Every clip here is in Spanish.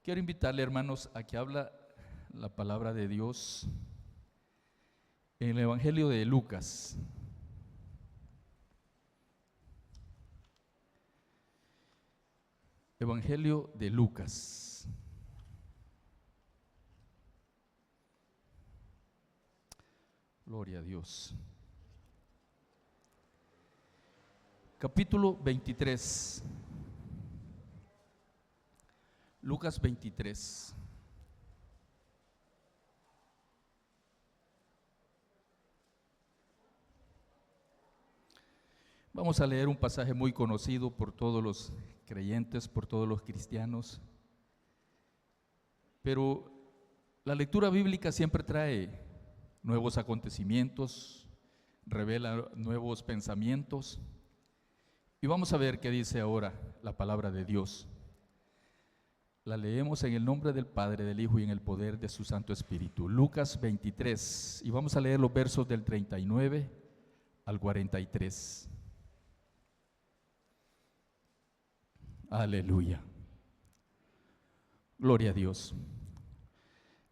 Quiero invitarle, hermanos, a que habla la palabra de Dios en el Evangelio de Lucas. Evangelio de Lucas. Gloria a Dios. Capítulo 23. Lucas 23. Vamos a leer un pasaje muy conocido por todos los creyentes, por todos los cristianos. Pero la lectura bíblica siempre trae nuevos acontecimientos, revela nuevos pensamientos. Y vamos a ver qué dice ahora la palabra de Dios. La leemos en el nombre del Padre, del Hijo y en el poder de su Santo Espíritu. Lucas 23, y vamos a leer los versos del 39 al 43. Aleluya. Gloria a Dios.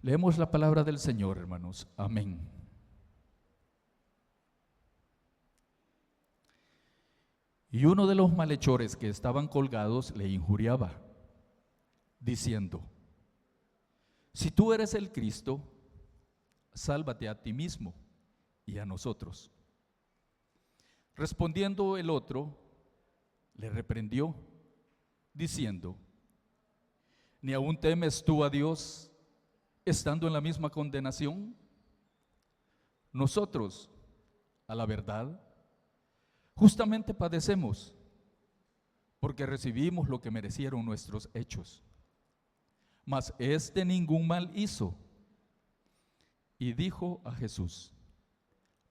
Leemos la palabra del Señor, hermanos. Amén. Y uno de los malhechores que estaban colgados le injuriaba, diciendo: si tú eres el Cristo, sálvate a ti mismo y a nosotros. Respondiendo el otro, le reprendió, diciendo: ¿ni aún temes tú a Dios, estando en la misma condenación? Nosotros, a la verdad, justamente padecemos, porque recibimos lo que merecieron nuestros hechos. Mas este ningún mal hizo. Y dijo a Jesús: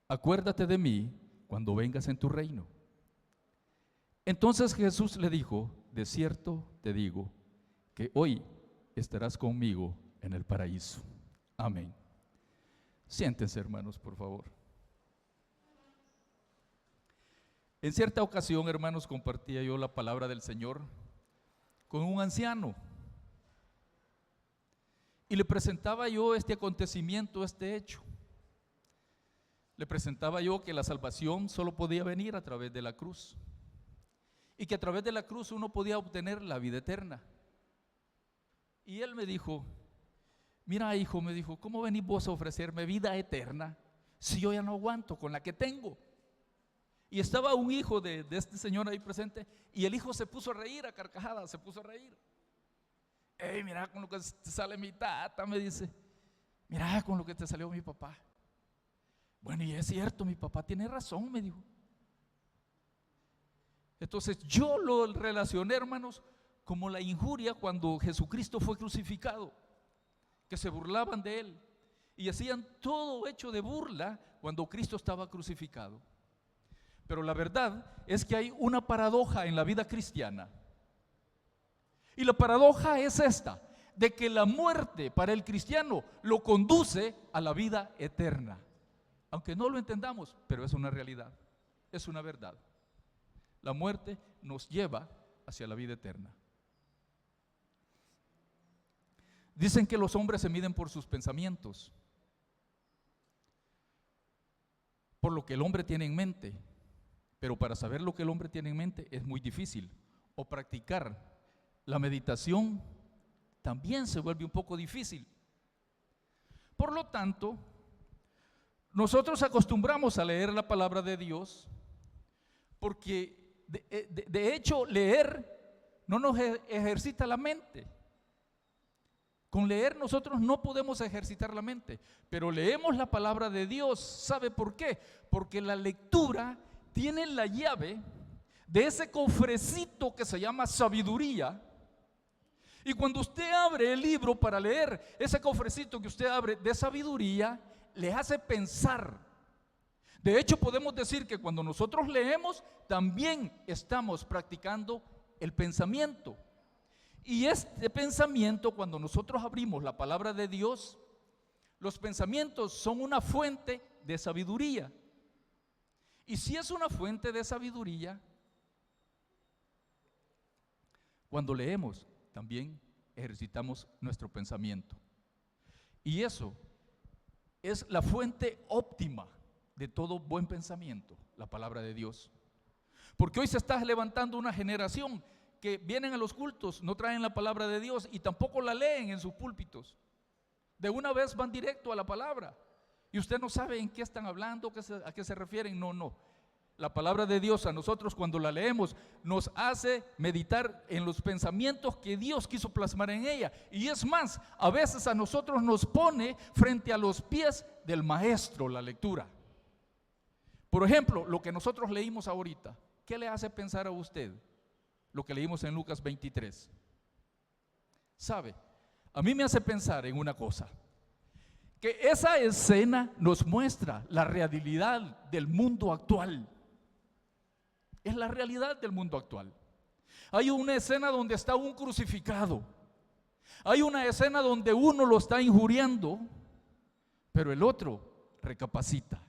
acuérdate de mí cuando vengas en tu reino. Entonces Jesús le dijo: de cierto te digo, que hoy estarás conmigo en el paraíso. Amén. Siéntense, hermanos, por favor. En cierta ocasión, hermanos, compartía yo la palabra del Señor con un anciano. Y le presentaba yo este acontecimiento, este hecho. Le presentaba yo que la salvación solo podía venir a través de la cruz. Y que a través de la cruz uno podía obtener la vida eterna. Y él me dijo: mira, hijo, me dijo, ¿cómo venís vos a ofrecerme vida eterna si yo ya no aguanto con la que tengo? Y estaba un hijo de este señor ahí presente, y el hijo se puso a reír a carcajadas, se puso a reír. Hey, mira con lo que te sale mi tata, me dice. Mira con lo que te salió mi papá. Bueno, y es cierto, mi papá tiene razón, me dijo. Entonces yo lo relacioné, hermanos, como la injuria cuando Jesucristo fue crucificado, que se burlaban de él y hacían todo hecho de burla cuando Cristo estaba crucificado. Pero la verdad es que hay una paradoja en la vida cristiana. Y la paradoja es esta, de que la muerte para el cristiano lo conduce a la vida eterna. Aunque no lo entendamos, pero es una realidad, es una verdad. La muerte nos lleva hacia la vida eterna. Dicen que los hombres se miden por sus pensamientos, por lo que el hombre tiene en mente. Pero para saber lo que el hombre tiene en mente es muy difícil, o practicar la meditación también se vuelve un poco difícil. Por lo tanto, nosotros acostumbramos a leer la palabra de Dios porque de hecho leer no nos ejercita la mente. Con leer nosotros no podemos ejercitar la mente, pero leemos la palabra de Dios. ¿Sabe por qué? Porque la lectura tiene la llave de ese cofrecito que se llama sabiduría. Y cuando usted abre el libro para leer, ese cofrecito que usted abre de sabiduría le hace pensar. De hecho, podemos decir que cuando nosotros leemos, también estamos practicando el pensamiento. Y este pensamiento, cuando nosotros abrimos la palabra de Dios, los pensamientos son una fuente de sabiduría. Y si es una fuente de sabiduría, cuando leemos, también ejercitamos nuestro pensamiento. Y eso es la fuente óptima de todo buen pensamiento, la palabra de Dios. Porque hoy se está levantando una generación que vienen a los cultos, no traen la palabra de Dios y tampoco la leen en sus púlpitos. De una vez van directo a la palabra y usted no sabe en qué están hablando, a qué se refieren. No. La palabra de Dios a nosotros, cuando la leemos, nos hace meditar en los pensamientos que Dios quiso plasmar en ella. Y es más, a veces a nosotros nos pone frente a los pies del maestro la lectura. Por ejemplo, lo que nosotros leímos ahorita, ¿qué le hace pensar a usted? Lo que leímos en Lucas 23. ¿Sabe? A mí me hace pensar en una cosa, que esa escena nos muestra la realidad del mundo actual. Es la realidad del mundo actual. Hay una escena donde está un crucificado. Hay una escena donde uno lo está injuriando, pero el otro recapacita.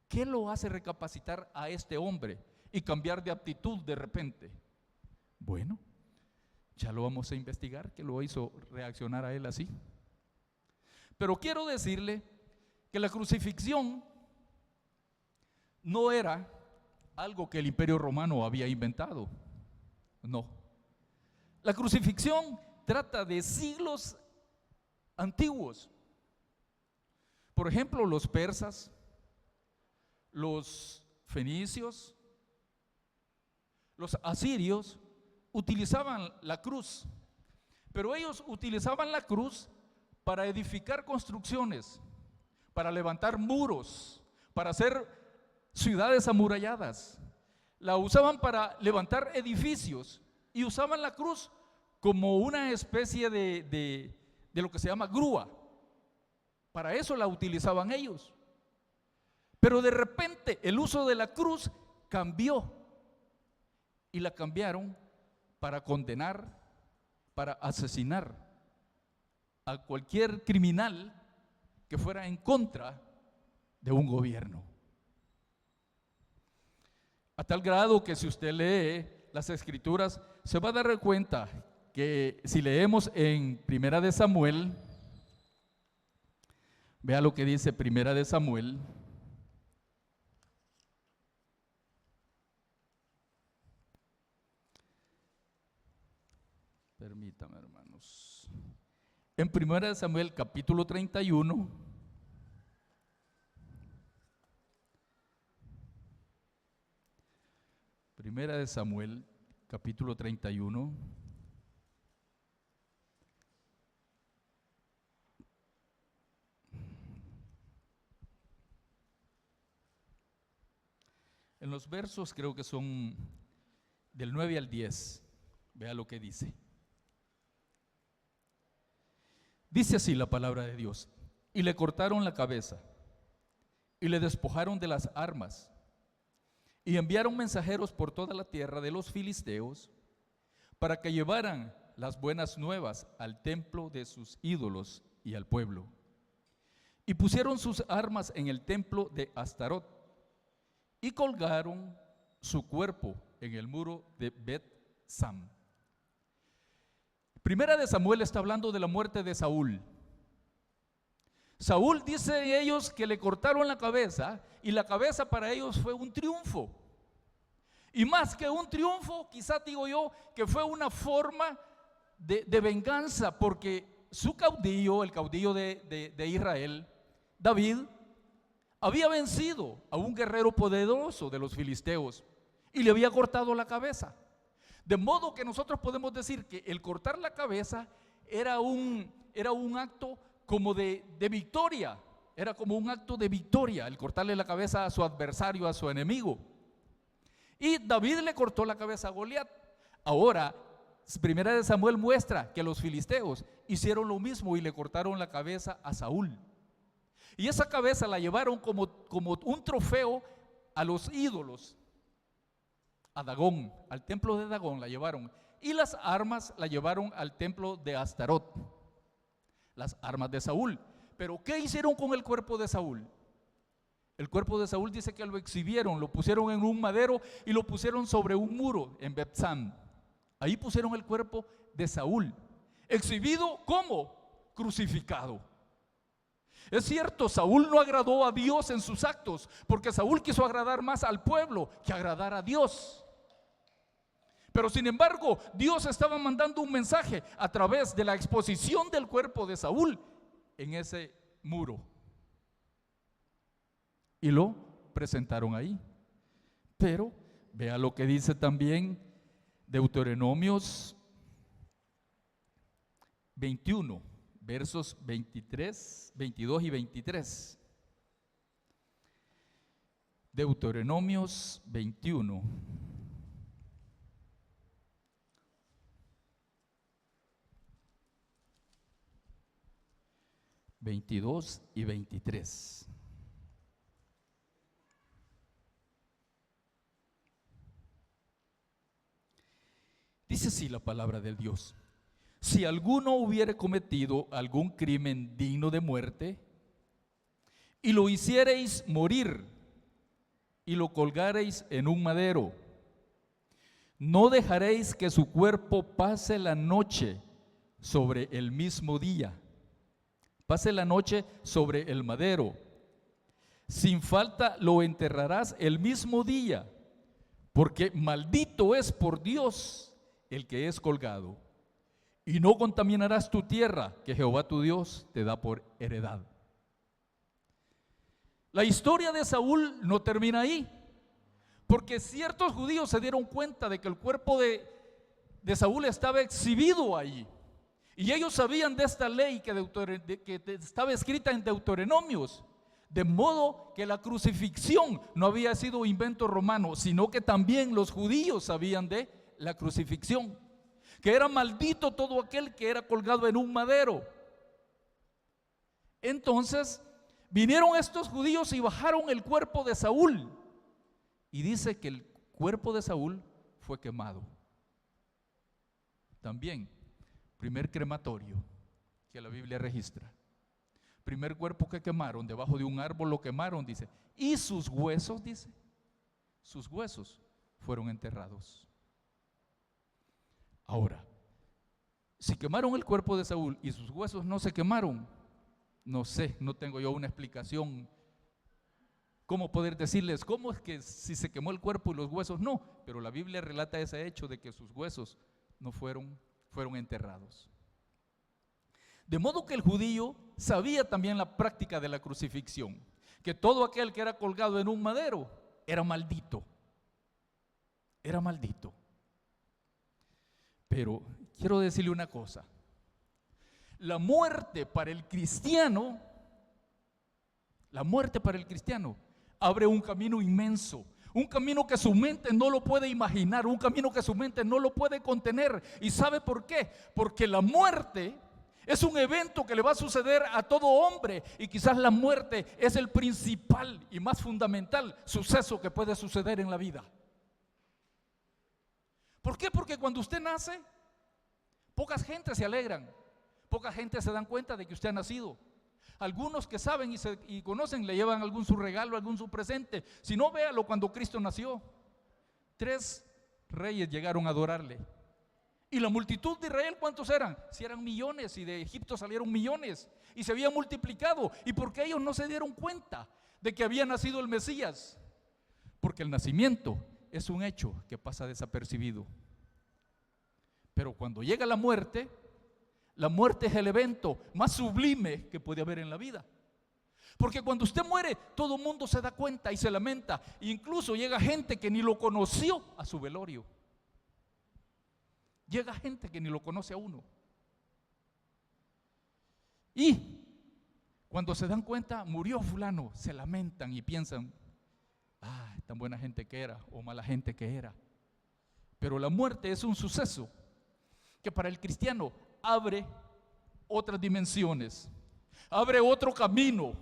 ¿Qué lo hace recapacitar a este hombre y cambiar de actitud de repente? Bueno, ya lo vamos a investigar, qué lo hizo reaccionar a él así. Pero quiero decirle que la crucifixión no era algo que el Imperio Romano había inventado. No. La crucifixión trata de siglos antiguos. Por ejemplo, los persas, los fenicios, los asirios utilizaban la cruz, pero ellos utilizaban la cruz para edificar construcciones, para levantar muros, para hacer ciudades amuralladas. La usaban para levantar edificios y usaban la cruz como una especie de lo que se llama grúa. Para eso la utilizaban ellos. Pero de repente el uso de la cruz cambió y la cambiaron para condenar, para asesinar a cualquier criminal que fuera en contra de un gobierno. A tal grado que si usted lee las escrituras se va a dar cuenta que si leemos en Primera de Samuel, vea lo que dice Primera de Samuel. Permítame, hermanos. En Primera de Samuel, capítulo 31, Primera de Samuel, capítulo 31. En los versos creo que son del 9 al 10. Vea lo que dice. Dice así la palabra de Dios: y le cortaron la cabeza y le despojaron de las armas y enviaron mensajeros por toda la tierra de los filisteos para que llevaran las buenas nuevas al templo de sus ídolos y al pueblo. Y pusieron sus armas en el templo de Astarot y colgaron su cuerpo en el muro de Bet-Sam. Primera de Samuel está hablando de la muerte de Saúl. Saúl, dicen ellos, que le cortaron la cabeza, y la cabeza para ellos fue un triunfo. Y más que un triunfo, quizás digo yo, que fue una forma de venganza, porque su caudillo, el caudillo de Israel, David, había vencido a un guerrero poderoso de los filisteos y le había cortado la cabeza. De modo que nosotros podemos decir que el cortar la cabeza era un acto como de victoria, era como un acto de victoria, el cortarle la cabeza a su adversario, a su enemigo. Y David le cortó la cabeza a Goliat. Ahora, Primera de Samuel muestra que los filisteos hicieron lo mismo y le cortaron la cabeza a Saúl. Y esa cabeza la llevaron como un trofeo a los ídolos, a Dagón, al templo de Dagón la llevaron, y las armas la llevaron al templo de Astarot, las armas de Saúl. Pero ¿qué hicieron con el cuerpo de Saúl? El cuerpo de Saúl dice que lo exhibieron, lo pusieron en un madero y lo pusieron sobre un muro en Bet-Sam. Ahí pusieron el cuerpo de Saúl, exhibido como crucificado. Es cierto, Saúl no agradó a Dios en sus actos, porque Saúl quiso agradar más al pueblo que agradar a Dios. Pero sin embargo, Dios estaba mandando un mensaje a través de la exposición del cuerpo de Saúl en ese muro. Y lo presentaron ahí. Pero vea lo que dice también Deuteronomios 21, versos 23, 22 y 23. Deuteronomios 21. 22 y 23. Dice así la palabra del Dios: si alguno hubiere cometido algún crimen digno de muerte, y lo hiciereis morir, y lo colgareis en un madero, no dejaréis que su cuerpo pase la noche sobre el mismo día. Pase la noche sobre el madero. Sin falta lo enterrarás el mismo día, porque maldito es por Dios el que es colgado. Y no contaminarás tu tierra, que Jehová tu Dios te da por heredad. La historia de Saúl no termina ahí, porque ciertos judíos se dieron cuenta de que el cuerpo de Saúl estaba exhibido ahí. Y ellos sabían de esta ley que estaba escrita en Deuteronomios, de modo que la crucifixión no había sido invento romano, sino que también los judíos sabían de la crucifixión, que era maldito todo aquel que era colgado en un madero. Entonces vinieron estos judíos y bajaron el cuerpo de Saúl, y dice que el cuerpo de Saúl fue quemado. También primer crematorio que la Biblia registra. Primer cuerpo que quemaron, debajo de un árbol lo quemaron, dice. Y sus huesos, dice, sus huesos fueron enterrados. Ahora, si quemaron el cuerpo de Saúl y sus huesos no se quemaron, no sé, no tengo yo una explicación cómo poder decirles cómo es que si se quemó el cuerpo y los huesos no, pero la Biblia relata ese hecho de que sus huesos no fueron enterrados. De modo que el judío sabía también la práctica de la crucifixión, que todo aquel que era colgado en un madero era maldito. Era maldito. Pero quiero decirle una cosa: la muerte para el cristiano abre un camino inmenso. Un camino que su mente no lo puede imaginar, un camino que su mente no lo puede contener. ¿Y sabe por qué? Porque la muerte es un evento que le va a suceder a todo hombre, y quizás la muerte es el principal y más fundamental suceso que puede suceder en la vida. ¿Por qué? Porque cuando usted nace, pocas gentes se alegran, pocas gentes se dan cuenta de que usted ha nacido. Algunos que saben y conocen le llevan algún su regalo, algún su presente. Si no, véalo cuando Cristo nació. 3 reyes llegaron a adorarle. Y la multitud de Israel, ¿cuántos eran? Si eran millones, y de Egipto salieron millones, y se había multiplicado. ¿Y por qué ellos no se dieron cuenta de que había nacido el Mesías? Porque el nacimiento es un hecho que pasa desapercibido. Pero cuando llega la muerte es el evento más sublime que puede haber en la vida. Porque cuando usted muere, todo el mundo se da cuenta y se lamenta. Incluso llega gente que ni lo conoció a su velorio. Llega gente que ni lo conoce a uno. Y cuando se dan cuenta, murió fulano, se lamentan y piensan: tan buena gente que era, o mala gente que era. Pero la muerte es un suceso que para el cristiano abre otras dimensiones, abre otro camino,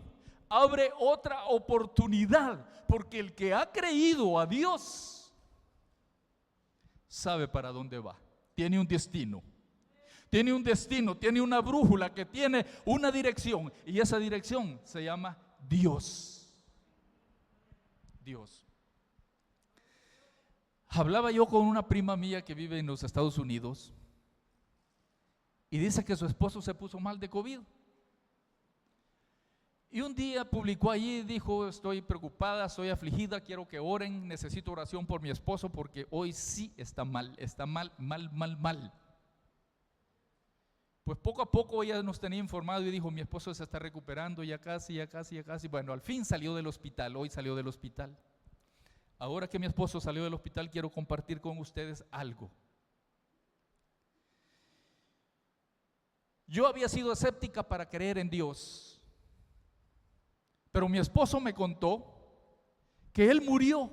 abre otra oportunidad, porque el que ha creído a Dios sabe para dónde va, tiene un destino, tiene una brújula que tiene una dirección, y esa dirección se llama Dios. Hablaba yo con una prima mía que vive en los Estados Unidos y dice que su esposo se puso mal de COVID. Y un día publicó allí, dijo: estoy preocupada, estoy afligida, quiero que oren, necesito oración por mi esposo porque hoy sí está mal, mal. Pues poco a poco ella nos tenía informado y dijo: mi esposo se está recuperando, ya casi. Bueno, al fin salió del hospital, hoy salió del hospital. Ahora que mi esposo salió del hospital, quiero compartir con ustedes algo. Yo había sido escéptica para creer en Dios, pero mi esposo me contó que él murió.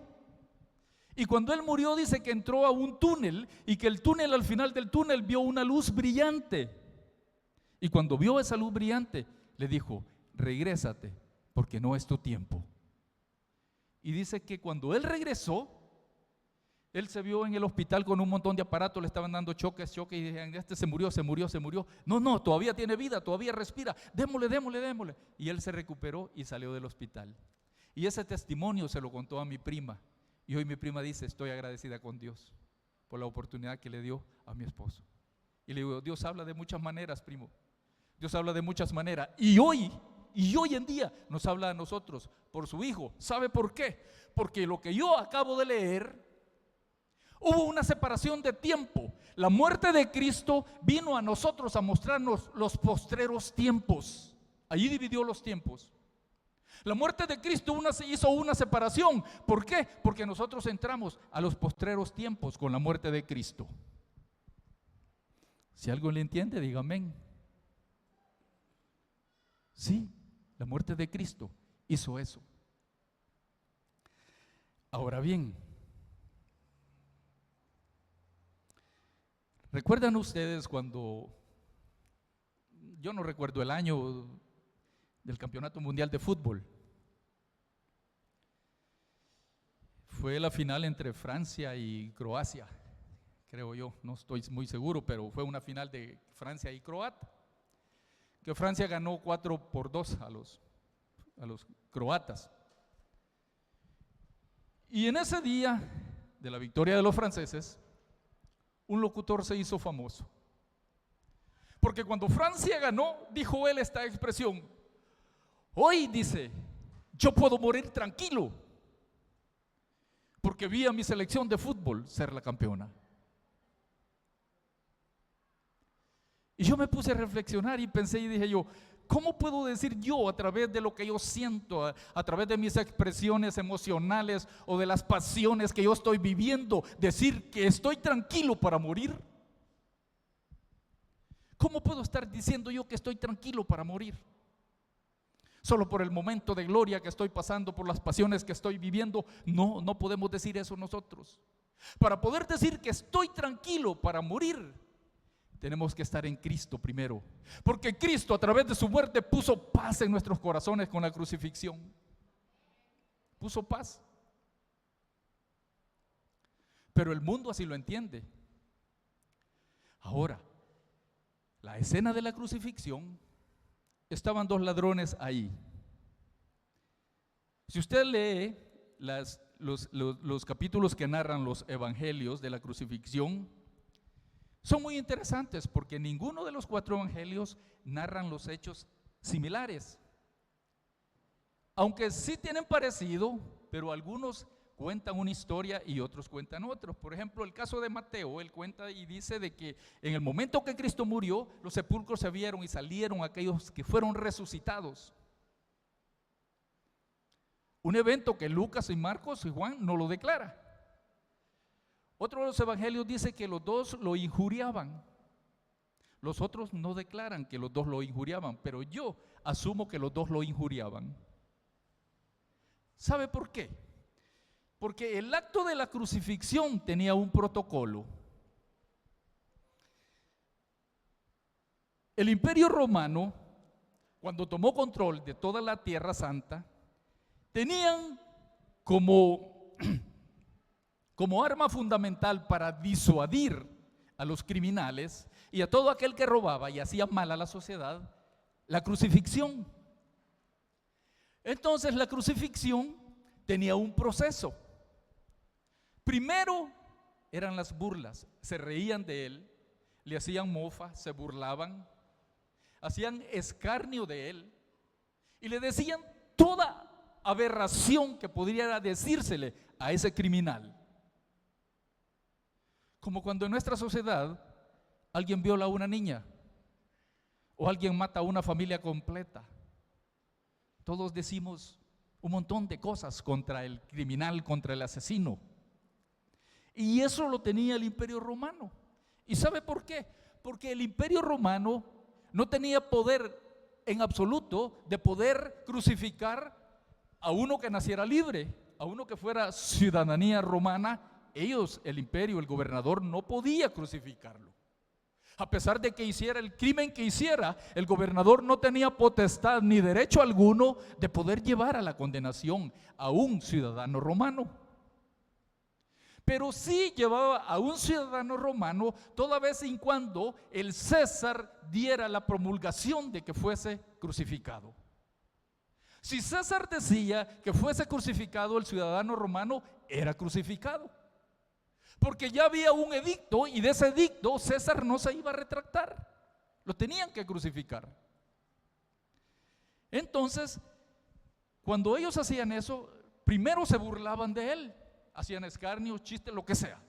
Y cuando él murió, dice que entró a un túnel y que el túnel, al final del túnel, vio una luz brillante. Y cuando vio esa luz brillante, le dijo: regrésate, porque no es tu tiempo. Y dice que cuando él regresó, él se vio en el hospital con un montón de aparatos, le estaban dando choques, y dijeron: este se murió. No, todavía tiene vida, todavía respira, démosle. Y él se recuperó y salió del hospital. Y ese testimonio se lo contó a mi prima. Y hoy mi prima dice: estoy agradecida con Dios por la oportunidad que le dio a mi esposo. Y le digo: Dios habla de muchas maneras, primo. Dios habla de muchas maneras. Y hoy en día nos habla a nosotros por su Hijo. ¿Sabe por qué? Porque lo que yo acabo de leer, hubo una separación de tiempo. La muerte de Cristo vino a nosotros a mostrarnos los postreros tiempos. Allí dividió los tiempos. La muerte de Cristo hizo una separación. ¿Por qué? Porque nosotros entramos a los postreros tiempos con la muerte de Cristo. Si algo le entiende, diga amén. Sí, la muerte de Cristo hizo eso. Ahora bien, ¿recuerdan ustedes cuando, yo no recuerdo el año del Campeonato Mundial de Fútbol? Fue la final entre Francia y Croacia, creo yo, no estoy muy seguro, pero fue una final de Francia y Croacia, que Francia ganó 4-2 a los croatas. Y en ese día de la victoria de los franceses, un locutor se hizo famoso, porque cuando Francia ganó, dijo él esta expresión: hoy, dice, yo puedo morir tranquilo, porque vi a mi selección de fútbol ser la campeona. Y yo me puse a reflexionar y pensé y dije yo: ¿cómo puedo decir yo, a través de lo que yo siento, a través de mis expresiones emocionales o de las pasiones que yo estoy viviendo, decir que estoy tranquilo para morir? ¿Cómo puedo estar diciendo yo que estoy tranquilo para morir? Solo por el momento de gloria que estoy pasando, por las pasiones que estoy viviendo. No podemos decir eso nosotros. Para poder decir que estoy tranquilo para morir, tenemos que estar en Cristo primero, porque Cristo, a través de su muerte, puso paz en nuestros corazones con la crucifixión. Puso paz. Pero el mundo así lo entiende. Ahora, la escena de la crucifixión, estaban dos ladrones ahí. Si usted lee los capítulos que narran los evangelios de la crucifixión, son muy interesantes, porque ninguno de los 4 evangelios narran los hechos similares, aunque sí tienen parecido, pero algunos cuentan una historia y otros cuentan otros. Por ejemplo, el caso de Mateo, él cuenta y dice de que en el momento que Cristo murió, los sepulcros se abrieron y salieron aquellos que fueron resucitados. Un evento que Lucas y Marcos y Juan no lo declara. Otro de los evangelios dice que los dos lo injuriaban. Los otros no declaran que los dos lo injuriaban, pero yo asumo que los dos lo injuriaban. ¿Sabe por qué? Porque el acto de la crucifixión tenía un protocolo. El Imperio Romano, cuando tomó control de toda la Tierra Santa, tenían como arma fundamental para disuadir a los criminales y a todo aquel que robaba y hacía mal a la sociedad, la crucifixión. Entonces la crucifixión tenía un proceso. Primero eran las burlas. Se reían de él, le hacían mofa, se burlaban, hacían escarnio de él y le decían toda aberración que podría decírsele a ese criminal. Como cuando en nuestra sociedad alguien viola a una niña o alguien mata a una familia completa. Todos decimos un montón de cosas contra el criminal, contra el asesino. Y eso lo tenía el Imperio Romano. ¿Y sabe por qué? Porque el Imperio Romano no tenía poder en absoluto de poder crucificar a uno que naciera libre, a uno que fuera ciudadanía romana. Ellos, el imperio, el gobernador, no podía crucificarlo. A pesar de que hiciera el crimen que hiciera, el gobernador no tenía potestad ni derecho alguno de poder llevar a la condenación a un ciudadano romano. Pero sí llevaba a un ciudadano romano toda vez en cuando el César diera la promulgación de que fuese crucificado. Si César decía que fuese crucificado, el ciudadano romano era crucificado. Porque ya había un edicto y de ese edicto César no se iba a retractar. Lo tenían que crucificar. Entonces, cuando ellos hacían eso, primero se burlaban de él, hacían escarnio, chiste, lo que sea.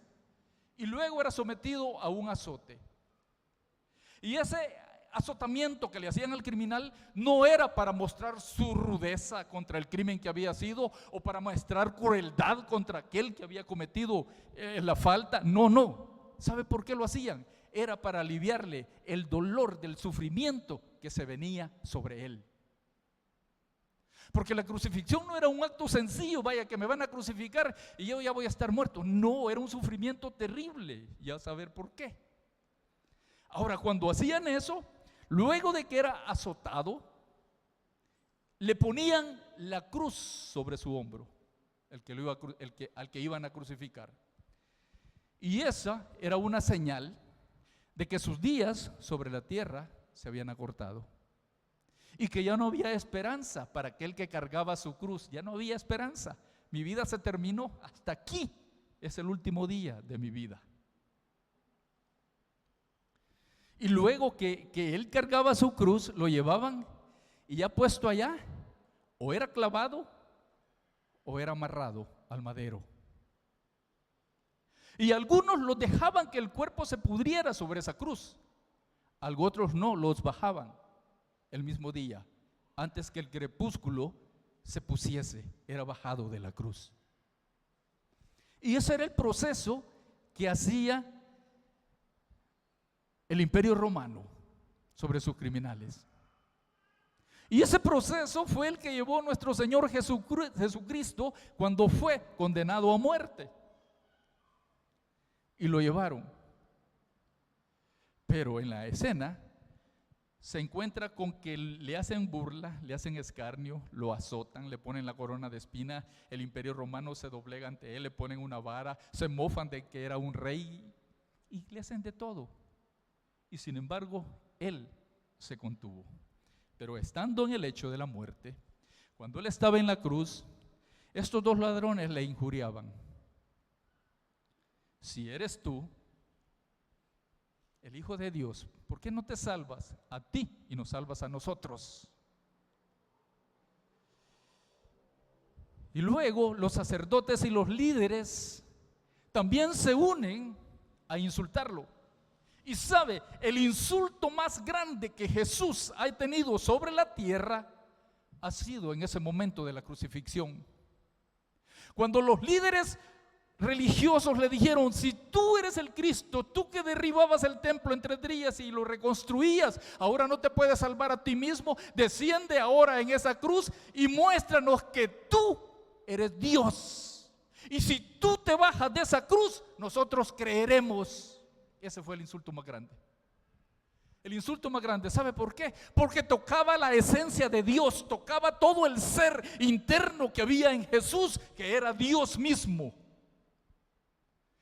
Y luego era sometido a un azote. Y ese azotamiento que le hacían al criminal no era para mostrar su rudeza contra el crimen que había sido o para mostrar crueldad contra aquel que había cometido la falta. No. ¿Sabe por qué lo hacían? Era para aliviarle el dolor del sufrimiento que se venía sobre él. Porque la crucifixión no era un acto sencillo, vaya que me van a crucificar y yo ya voy a estar muerto. No, era un sufrimiento terrible, ya saber por qué. Ahora, cuando hacían eso, luego de que era azotado, le ponían la cruz sobre su hombro, al que iban a crucificar. Y esa era una señal de que sus días sobre la tierra se habían acortado. Y que ya no había esperanza para aquel que cargaba su cruz. Ya no había esperanza. Mi vida se terminó. Hasta aquí es el último día de mi vida. Y luego que él cargaba su cruz, lo llevaban y ya puesto allá, o era clavado o era amarrado al madero. Y algunos los dejaban que el cuerpo se pudriera sobre esa cruz. Otros no, los bajaban el mismo día, antes que el crepúsculo se pusiese, era bajado de la cruz. Y ese era el proceso que hacía el Imperio Romano sobre sus criminales. Y ese proceso fue el que llevó nuestro Señor Jesucristo cuando fue condenado a muerte. Y lo llevaron. Pero en la escena se encuentra con que le hacen burla, le hacen escarnio, lo azotan, le ponen la corona de espina, el Imperio Romano se doblega ante él, le ponen una vara, se mofan de que era un rey y le hacen de todo. Y sin embargo, él se contuvo. Pero estando en el lecho de la muerte, cuando él estaba en la cruz, estos dos ladrones le injuriaban. Si eres tú, el Hijo de Dios, ¿por qué no te salvas a ti y nos salvas a nosotros? Y luego los sacerdotes y los líderes también se unen a insultarlo. Y sabe, el insulto más grande que Jesús ha tenido sobre la tierra ha sido en ese momento de la crucifixión. Cuando los líderes religiosos le dijeron: si tú eres el Cristo, tú que derribabas el templo en 3 días y lo reconstruías, ahora no te puedes salvar a ti mismo, desciende ahora en esa cruz y muéstranos que tú eres Dios. Y si tú te bajas de esa cruz, nosotros creeremos. Ese fue el insulto más grande. El insulto más grande, ¿sabe por qué? Porque tocaba la esencia de Dios, tocaba todo el ser interno que había en Jesús, que era Dios mismo.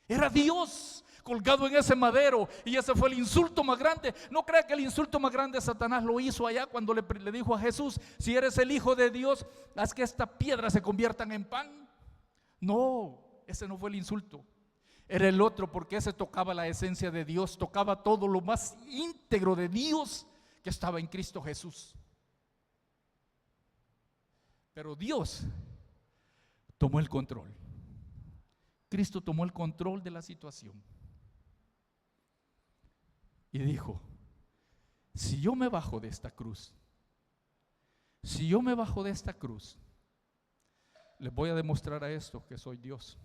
Era Dios colgado en ese madero, y ese fue el insulto más grande. No crea que el insulto más grande Satanás lo hizo allá cuando le dijo a Jesús: si eres el Hijo de Dios, haz que estas piedras se conviertan en pan. No, ese no fue el insulto. era el otro, porque ese tocaba la esencia de Dios, tocaba todo lo más íntegro de Dios que estaba en Cristo Jesús. Pero Dios tomó el control. Cristo tomó el control de la situación y dijo: si yo me bajo de esta cruz, les voy a demostrar a esto que soy Dios.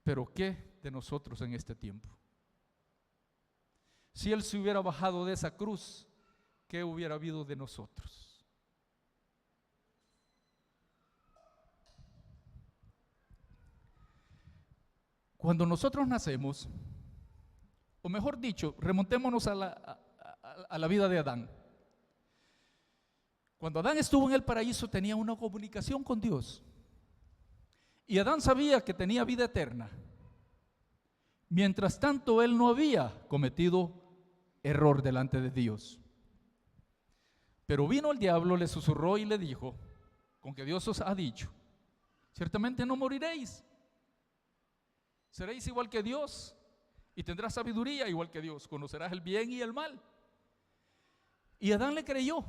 Pero ¿qué de nosotros en este tiempo? Si Él se hubiera bajado de esa cruz, ¿qué hubiera habido de nosotros? Cuando nosotros nacemos, o mejor dicho, remontémonos a la vida de Adán. Cuando Adán estuvo en el paraíso, tenía una comunicación con Dios. Y Adán sabía que tenía vida eterna. Mientras tanto, él no había cometido error delante de Dios. Pero vino el diablo, le susurró y le dijo: con que Dios os ha dicho, ciertamente no moriréis. Seréis igual que Dios y tendrás sabiduría igual que Dios. Conocerás el bien y el mal. Y Adán le creyó.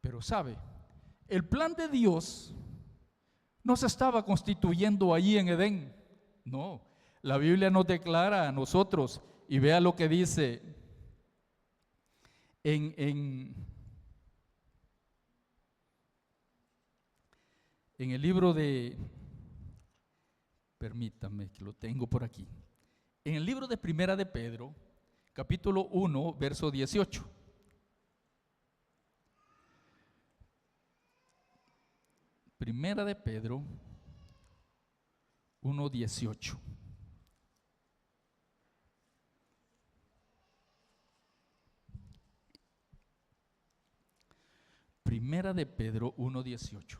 Pero sabe, el plan de Dios no se estaba constituyendo allí en Edén. No, la Biblia nos declara a nosotros, y vea lo que dice en el libro de, permítame que lo tengo por aquí, en el libro de Primera de Pedro, capítulo 1, verso 18. Primera de Pedro 1:18. Primera de Pedro 1:18.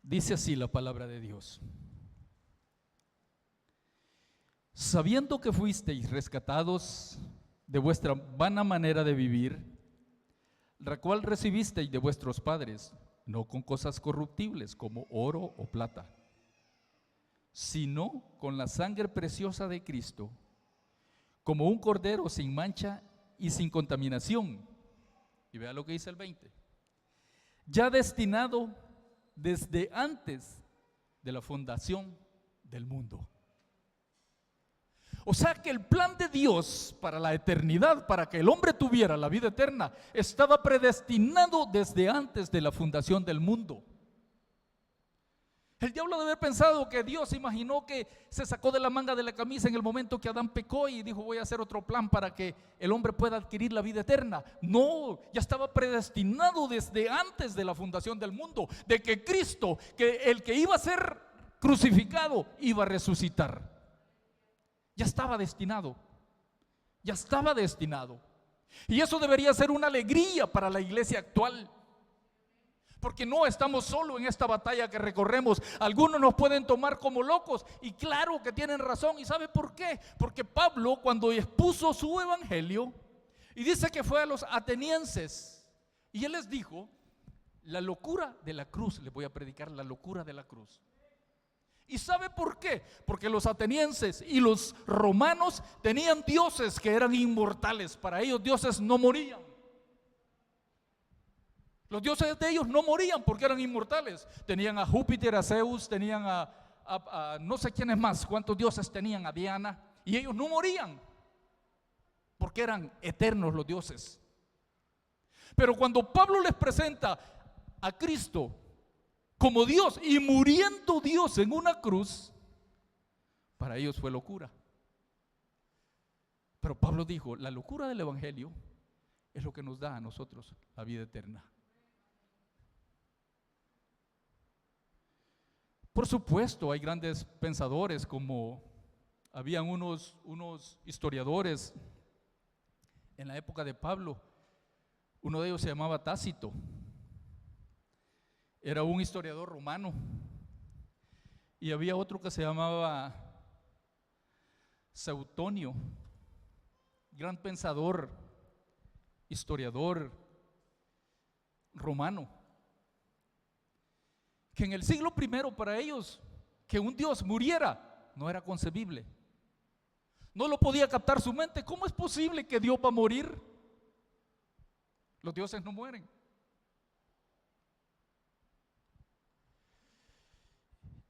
Dice así la palabra de Dios: sabiendo que fuisteis rescatados de vuestra vana manera de vivir, la cual recibisteis de vuestros padres, no con cosas corruptibles como oro o plata, sino con la sangre preciosa de Cristo, como un cordero sin mancha y sin contaminación. Y vea lo que dice el 20: ya destinado desde antes de la fundación del mundo. O sea que el plan de Dios para la eternidad, para que el hombre tuviera la vida eterna, estaba predestinado desde antes de la fundación del mundo. El diablo debe haber pensado que Dios imaginó que se sacó de la manga de la camisa en el momento que Adán pecó y dijo: voy a hacer otro plan para que el hombre pueda adquirir la vida eterna. No, ya estaba predestinado desde antes de la fundación del mundo, de que Cristo, que el que iba a ser crucificado, iba a resucitar. Ya estaba destinado. Y eso debería ser una alegría para la iglesia actual, porque no estamos solo en esta batalla que recorremos. Algunos nos pueden tomar como locos, y claro que tienen razón. ¿Y sabe por qué? Porque Pablo, cuando expuso su evangelio, y dice que fue a los atenienses, y él les dijo: la locura de la cruz, les voy a predicar la locura de la cruz. ¿Y sabe por qué? Porque los atenienses y los romanos tenían dioses que eran inmortales. Para ellos dioses no morían. Los dioses de ellos no morían porque eran inmortales. Tenían a Júpiter, a Zeus, tenían a no sé quiénes más, cuántos dioses tenían, a Diana. Y ellos no morían porque eran eternos los dioses. Pero cuando Pablo les presenta a Cristo como Dios y muriendo Dios en una cruz, para ellos fue locura. Pero Pablo dijo: la locura del evangelio es lo que nos da a nosotros la vida eterna. Por supuesto, hay grandes pensadores, como habían unos historiadores en la época de Pablo. Uno de ellos se llamaba Tácito. Era un historiador romano. Y había otro que se llamaba Suetonio, gran pensador, historiador, romano, que en el siglo I para ellos que un Dios muriera no era concebible. No lo podía captar su mente. ¿Cómo es posible que Dios va a morir? Los dioses no mueren.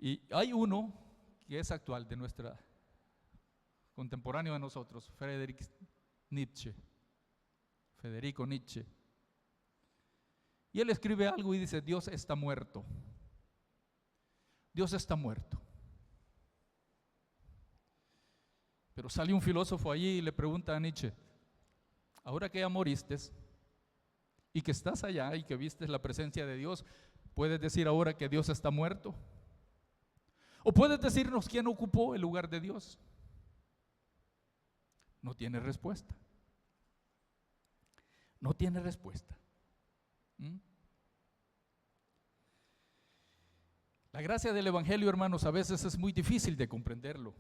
Y hay uno que es actual, de nuestra contemporáneo de nosotros, Federico Nietzsche. Y él escribe algo y dice: Dios está muerto. Dios está muerto. Pero sale un filósofo allí y le pregunta a Nietzsche: ahora que ya moriste y que estás allá y que viste la presencia de Dios, ¿puedes decir ahora que Dios está muerto? ¿O puedes decirnos quién ocupó el lugar de Dios? No tiene respuesta. No tiene respuesta. La gracia del Evangelio, hermanos, a veces es muy difícil de comprenderlo.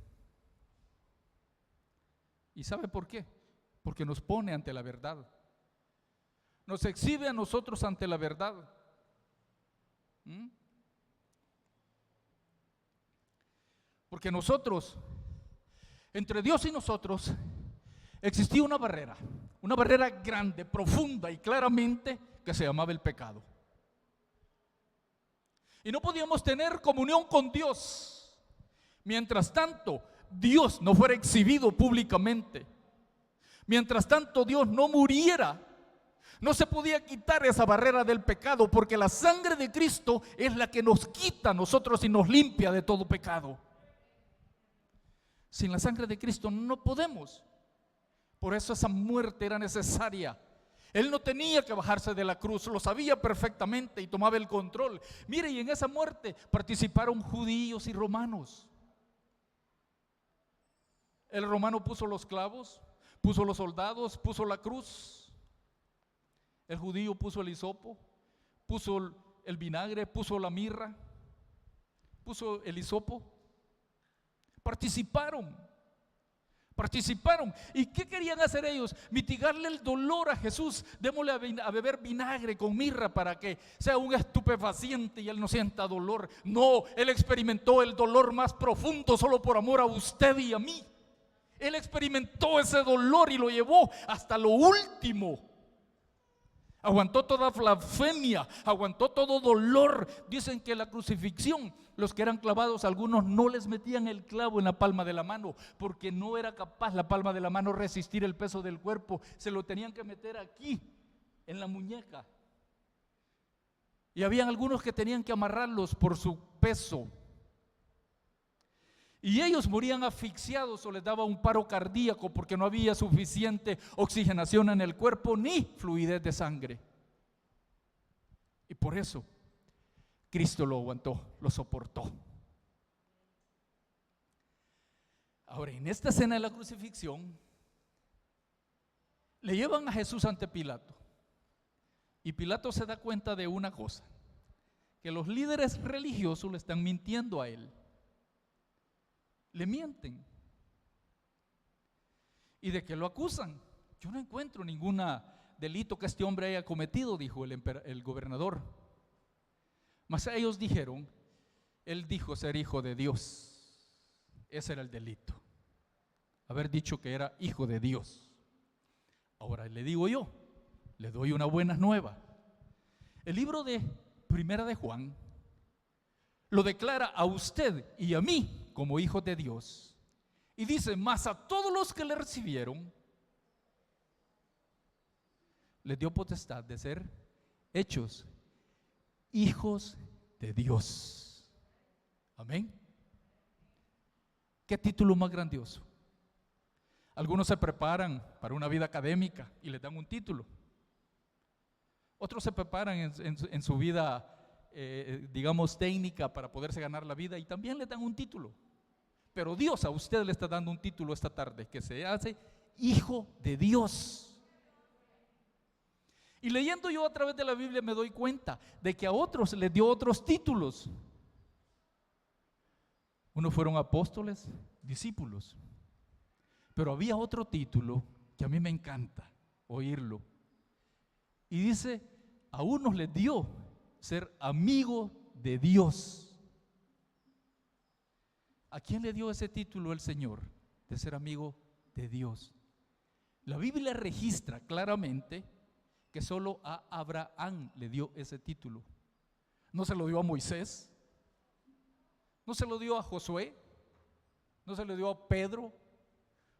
¿Y sabe por qué? Porque nos pone ante la verdad. Nos exhibe a nosotros ante la verdad. Porque nosotros, entre Dios y nosotros, existía una barrera grande, profunda y claramente, que se llamaba el pecado. Y no podíamos tener comunión con Dios mientras tanto Dios no fuera exhibido públicamente. Mientras tanto Dios no muriera, no se podía quitar esa barrera del pecado, porque la sangre de Cristo es la que nos quita a nosotros y nos limpia de todo pecado. Sin la sangre de Cristo no podemos. Por eso esa muerte era necesaria. Él no tenía que bajarse de la cruz, lo sabía perfectamente y tomaba el control. Mire, y en esa muerte participaron judíos y romanos. El romano puso los clavos, puso los soldados, puso la cruz. El judío puso el hisopo, puso el vinagre, puso la mirra, puso el hisopo. Participaron. ¿Y qué querían hacer ellos? Mitigarle el dolor a Jesús. Démosle a beber vinagre con mirra para que sea un estupefaciente y él no sienta dolor. No, él experimentó el dolor más profundo solo por amor a usted y a mí. Él experimentó ese dolor y lo llevó hasta lo último. Aguantó toda blasfemia, aguantó todo dolor. Dicen que la crucifixión, los que eran clavados, algunos no les metían el clavo en la palma de la mano, porque no era capaz la palma de la mano resistir el peso del cuerpo. Se lo tenían que meter aquí, en la muñeca. Y habían algunos que tenían que amarrarlos por su peso. Y ellos morían asfixiados o les daba un paro cardíaco porque no había suficiente oxigenación en el cuerpo ni fluidez de sangre. Y por eso Cristo lo aguantó, lo soportó. Ahora, en esta escena de la crucifixión, le llevan a Jesús ante Pilato. Y Pilato se da cuenta de una cosa: que los líderes religiosos le están mintiendo a él. Le mienten. ¿Y de qué lo acusan? Yo no encuentro ningún delito que este hombre haya cometido, dijo el gobernador. Mas ellos dijeron: él dijo ser hijo de Dios. Ese era el delito, haber dicho que era hijo de Dios. Ahora le digo yo, le doy una buena nueva. El libro de Primera de Juan lo declara a usted y a mí como hijos de Dios, y dice: mas a todos los que le recibieron les dio potestad de ser hechos hijos de Dios. Amén. ¿Qué título más grandioso? Algunos se preparan para una vida académica y les dan un título. Otros se preparan en su vida digamos técnica para poderse ganar la vida y también le dan un título. Pero Dios a usted le está dando un título esta tarde, que se hace hijo de Dios. Y leyendo yo a través de la Biblia me doy cuenta de que a otros les dio otros títulos. Unos fueron apóstoles, discípulos, pero había otro título que a mí me encanta oírlo, y dice: a unos les dio ser amigo de Dios. ¿A quién le dio ese título el Señor de ser amigo de Dios? La Biblia registra claramente que solo a Abraham le dio ese título. No se lo dio a Moisés, no se lo dio a Josué, no se lo dio a Pedro,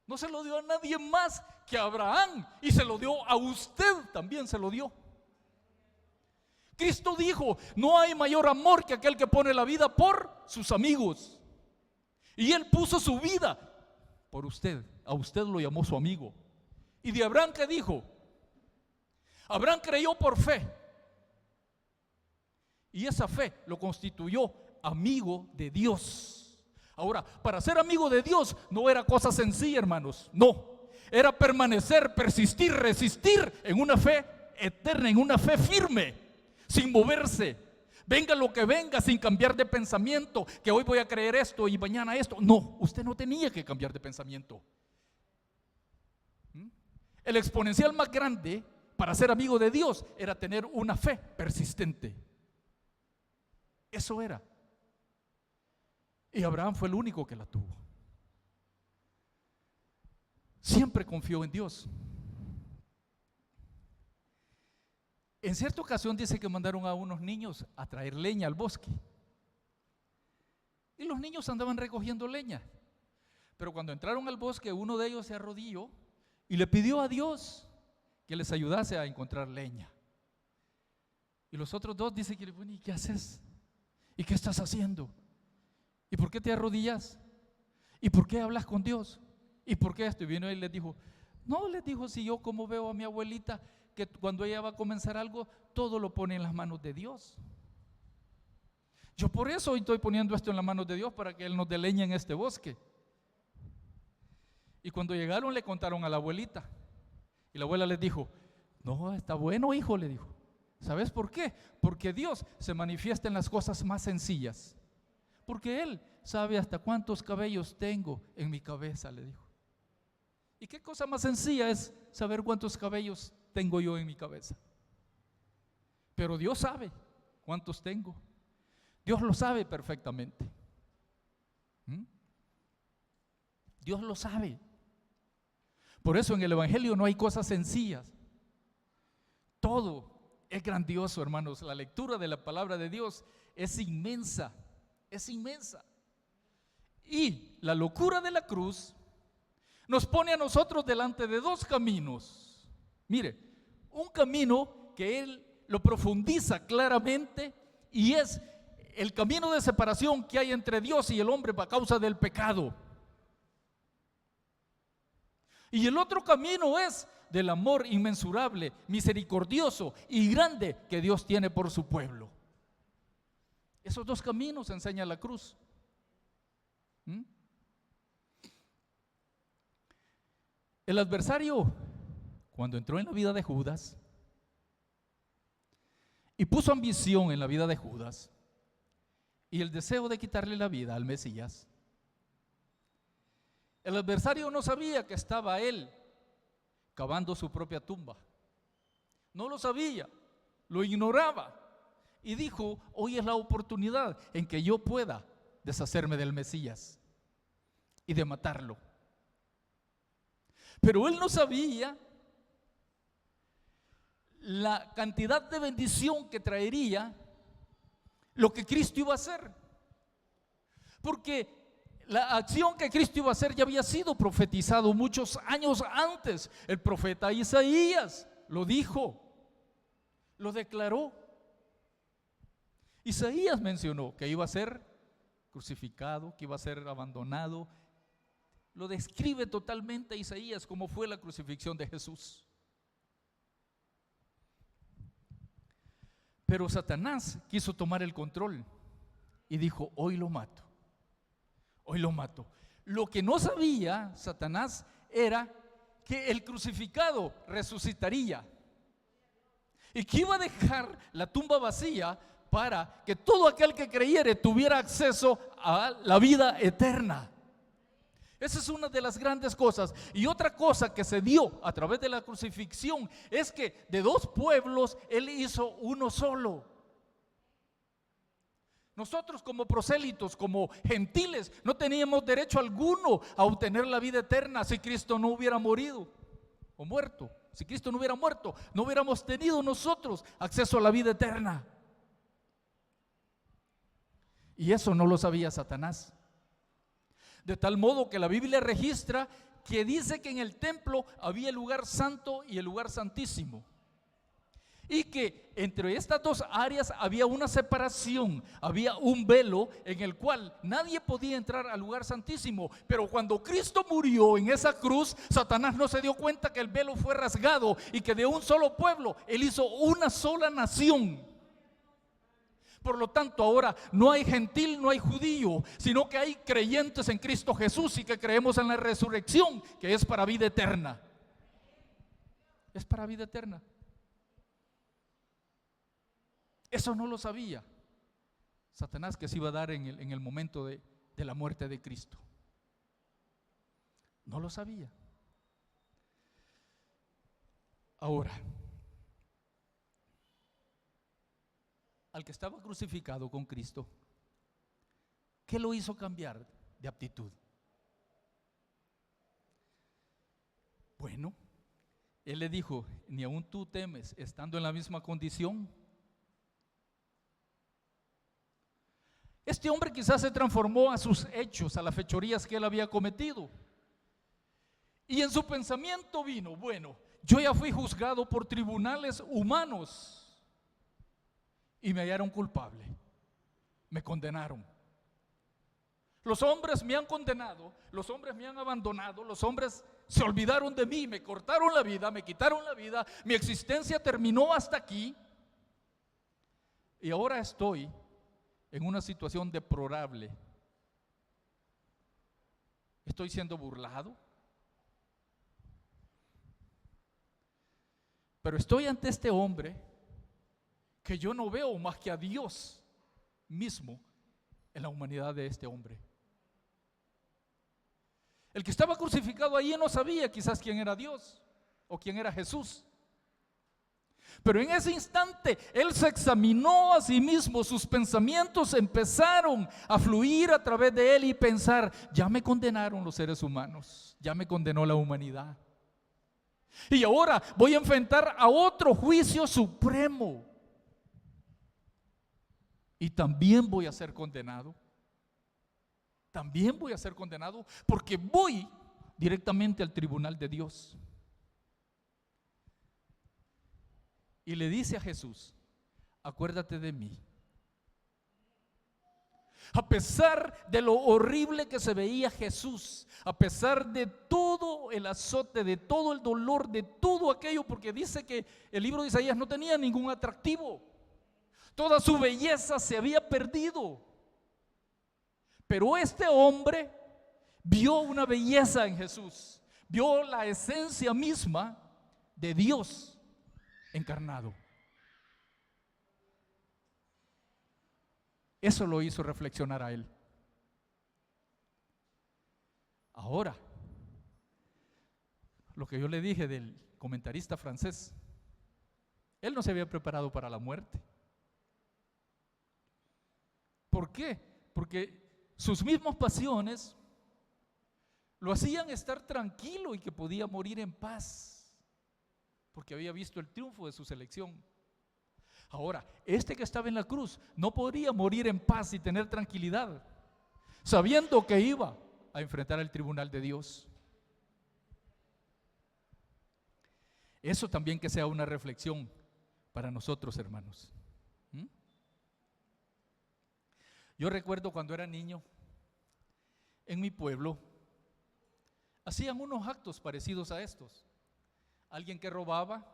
no se lo dio a nadie más que a Abraham, y se lo dio a usted también, se lo dio. Cristo dijo: no hay mayor amor que aquel que pone la vida por sus amigos. Y Él puso su vida por usted, a usted lo llamó su amigo. Y de Abraham, ¿qué dijo? Abraham creyó por fe, y esa fe lo constituyó amigo de Dios. Ahora, para ser amigo de Dios no era cosa sencilla, hermanos, no. Era permanecer, persistir, resistir en una fe eterna, en una fe firme, sin moverse. Venga lo que venga, sin cambiar de pensamiento, que hoy voy a creer esto y mañana esto. No, usted no tenía que cambiar de pensamiento. El exponencial más grande para ser amigo de Dios era tener una fe persistente. Eso era. Y Abraham fue el único que la tuvo. Siempre confió en Dios. En cierta ocasión dice que mandaron a unos niños a traer leña al bosque. Y los niños andaban recogiendo leña. Pero cuando entraron al bosque, uno de ellos se arrodilló y le pidió a Dios que les ayudase a encontrar leña. Y los otros dos dicen que, bueno, ¿y qué haces? ¿Y qué estás haciendo? ¿Y por qué te arrodillas? ¿Y por qué hablas con Dios? ¿Y por qué esto? Y vino y les dijo, no, les dijo, si yo como veo a mi abuelita, que cuando ella va a comenzar algo, todo lo pone en las manos de Dios. Yo por eso hoy estoy poniendo esto en las manos de Dios, para que Él nos dé leña en este bosque. Y cuando llegaron le contaron a la abuelita. Y la abuela les dijo, no, está bueno, hijo, le dijo. ¿Sabes por qué? Porque Dios se manifiesta en las cosas más sencillas. Porque Él sabe hasta cuántos cabellos tengo en mi cabeza, le dijo. ¿Y qué cosa más sencilla es saber cuántos cabellos tengo yo en mi cabeza? Pero Dios sabe cuántos tengo. Dios lo sabe perfectamente. Dios lo sabe. Por eso en el Evangelio no hay cosas sencillas. Todo es grandioso, hermanos. La lectura de la palabra de Dios es inmensa. Es inmensa. Y la locura de la cruz nos pone a nosotros delante de dos caminos. Mire, un camino que Él lo profundiza claramente, y es el camino de separación que hay entre Dios y el hombre a causa del pecado. Y el otro camino es del amor inmensurable, misericordioso y grande que Dios tiene por su pueblo. Esos dos caminos enseña la cruz. El adversario, cuando entró en la vida de Judas y puso ambición en la vida de Judas y el deseo de quitarle la vida al Mesías, el adversario no sabía que estaba él cavando su propia tumba. No lo sabía, lo ignoraba. Y dijo, hoy es la oportunidad en que yo pueda deshacerme del Mesías y de matarlo. Pero él no sabía la cantidad de bendición que traería lo que Cristo iba a hacer. Porque la acción que Cristo iba a hacer ya había sido profetizado muchos años antes. El profeta Isaías lo dijo, lo declaró. Isaías mencionó que iba a ser crucificado, que iba a ser abandonado. Lo describe totalmente Isaías cómo fue la crucifixión de Jesús. Pero Satanás quiso tomar el control y dijo, hoy lo mato. Hoy lo mato. Lo que no sabía Satanás era que el crucificado resucitaría y que iba a dejar la tumba vacía para que todo aquel que creyere tuviera acceso a la vida eterna. Esa es una de las grandes cosas. Y otra cosa que se dio a través de la crucifixión es que de dos pueblos Él hizo uno solo. Nosotros como prosélitos, como gentiles, no teníamos derecho alguno a obtener la vida eterna si Cristo no hubiera morido o muerto. Si Cristo no hubiera muerto, no hubiéramos tenido nosotros acceso a la vida eterna. Y eso no lo sabía Satanás. De tal modo que la Biblia registra que dice que en el templo había el lugar santo y el lugar santísimo. Y que entre estas dos áreas había una separación, había un velo en el cual nadie podía entrar al lugar santísimo. Pero cuando Cristo murió en esa cruz, Satanás no se dio cuenta que el velo fue rasgado y que de un solo pueblo Él hizo una sola nación. Por lo tanto, ahora no hay gentil, no hay judío, sino que hay creyentes en Cristo Jesús y que creemos en la resurrección, que es para vida eterna. Es para vida eterna. Eso no lo sabía Satanás, que se iba a dar en el momento de la muerte de Cristo. No lo sabía. Ahora, al que estaba crucificado con Cristo, ¿qué lo hizo cambiar de actitud? Bueno, Él le dijo: ni aun tú temes, estando en la misma condición. Este hombre quizás se transformó a sus hechos, a las fechorías que él había cometido. Y en su pensamiento vino: bueno, yo ya fui juzgado por tribunales humanos y me hallaron culpable, me condenaron. Los hombres me han condenado, los hombres me han abandonado, los hombres se olvidaron de mí, me cortaron la vida, me quitaron la vida, mi existencia terminó hasta aquí. Y ahora estoy en una situación deplorable. Estoy siendo burlado, pero estoy ante este hombre que yo no veo más que a Dios mismo en la humanidad de este hombre. El que estaba crucificado allí no sabía quizás quién era Dios o quién era Jesús. Pero en ese instante él se examinó a sí mismo, sus pensamientos empezaron a fluir a través de él y pensar: ya me condenaron los seres humanos, ya me condenó la humanidad. Y ahora voy a enfrentar a otro juicio supremo. Y también voy a ser condenado. También voy a ser condenado porque voy directamente al tribunal de Dios. Y le dice a Jesús: acuérdate de mí. A pesar de lo horrible que se veía Jesús, a pesar de todo el azote, de todo el dolor, de todo aquello, porque dice que el libro de Isaías no tenía ningún atractivo. Toda su belleza se había perdido. Pero este hombre vio una belleza en Jesús, vio la esencia misma de Dios encarnado. Eso lo hizo reflexionar a él. Ahora, lo que yo le dije del comentarista francés, él no se había preparado para la muerte. ¿Por qué? Porque sus mismas pasiones lo hacían estar tranquilo y que podía morir en paz, porque había visto el triunfo de su selección. Ahora, este que estaba en la cruz no podría morir en paz y tener tranquilidad, sabiendo que iba a enfrentar el tribunal de Dios. Eso también que sea una reflexión para nosotros, hermanos. Yo recuerdo cuando era niño, en mi pueblo, hacían unos actos parecidos a estos. Alguien que robaba,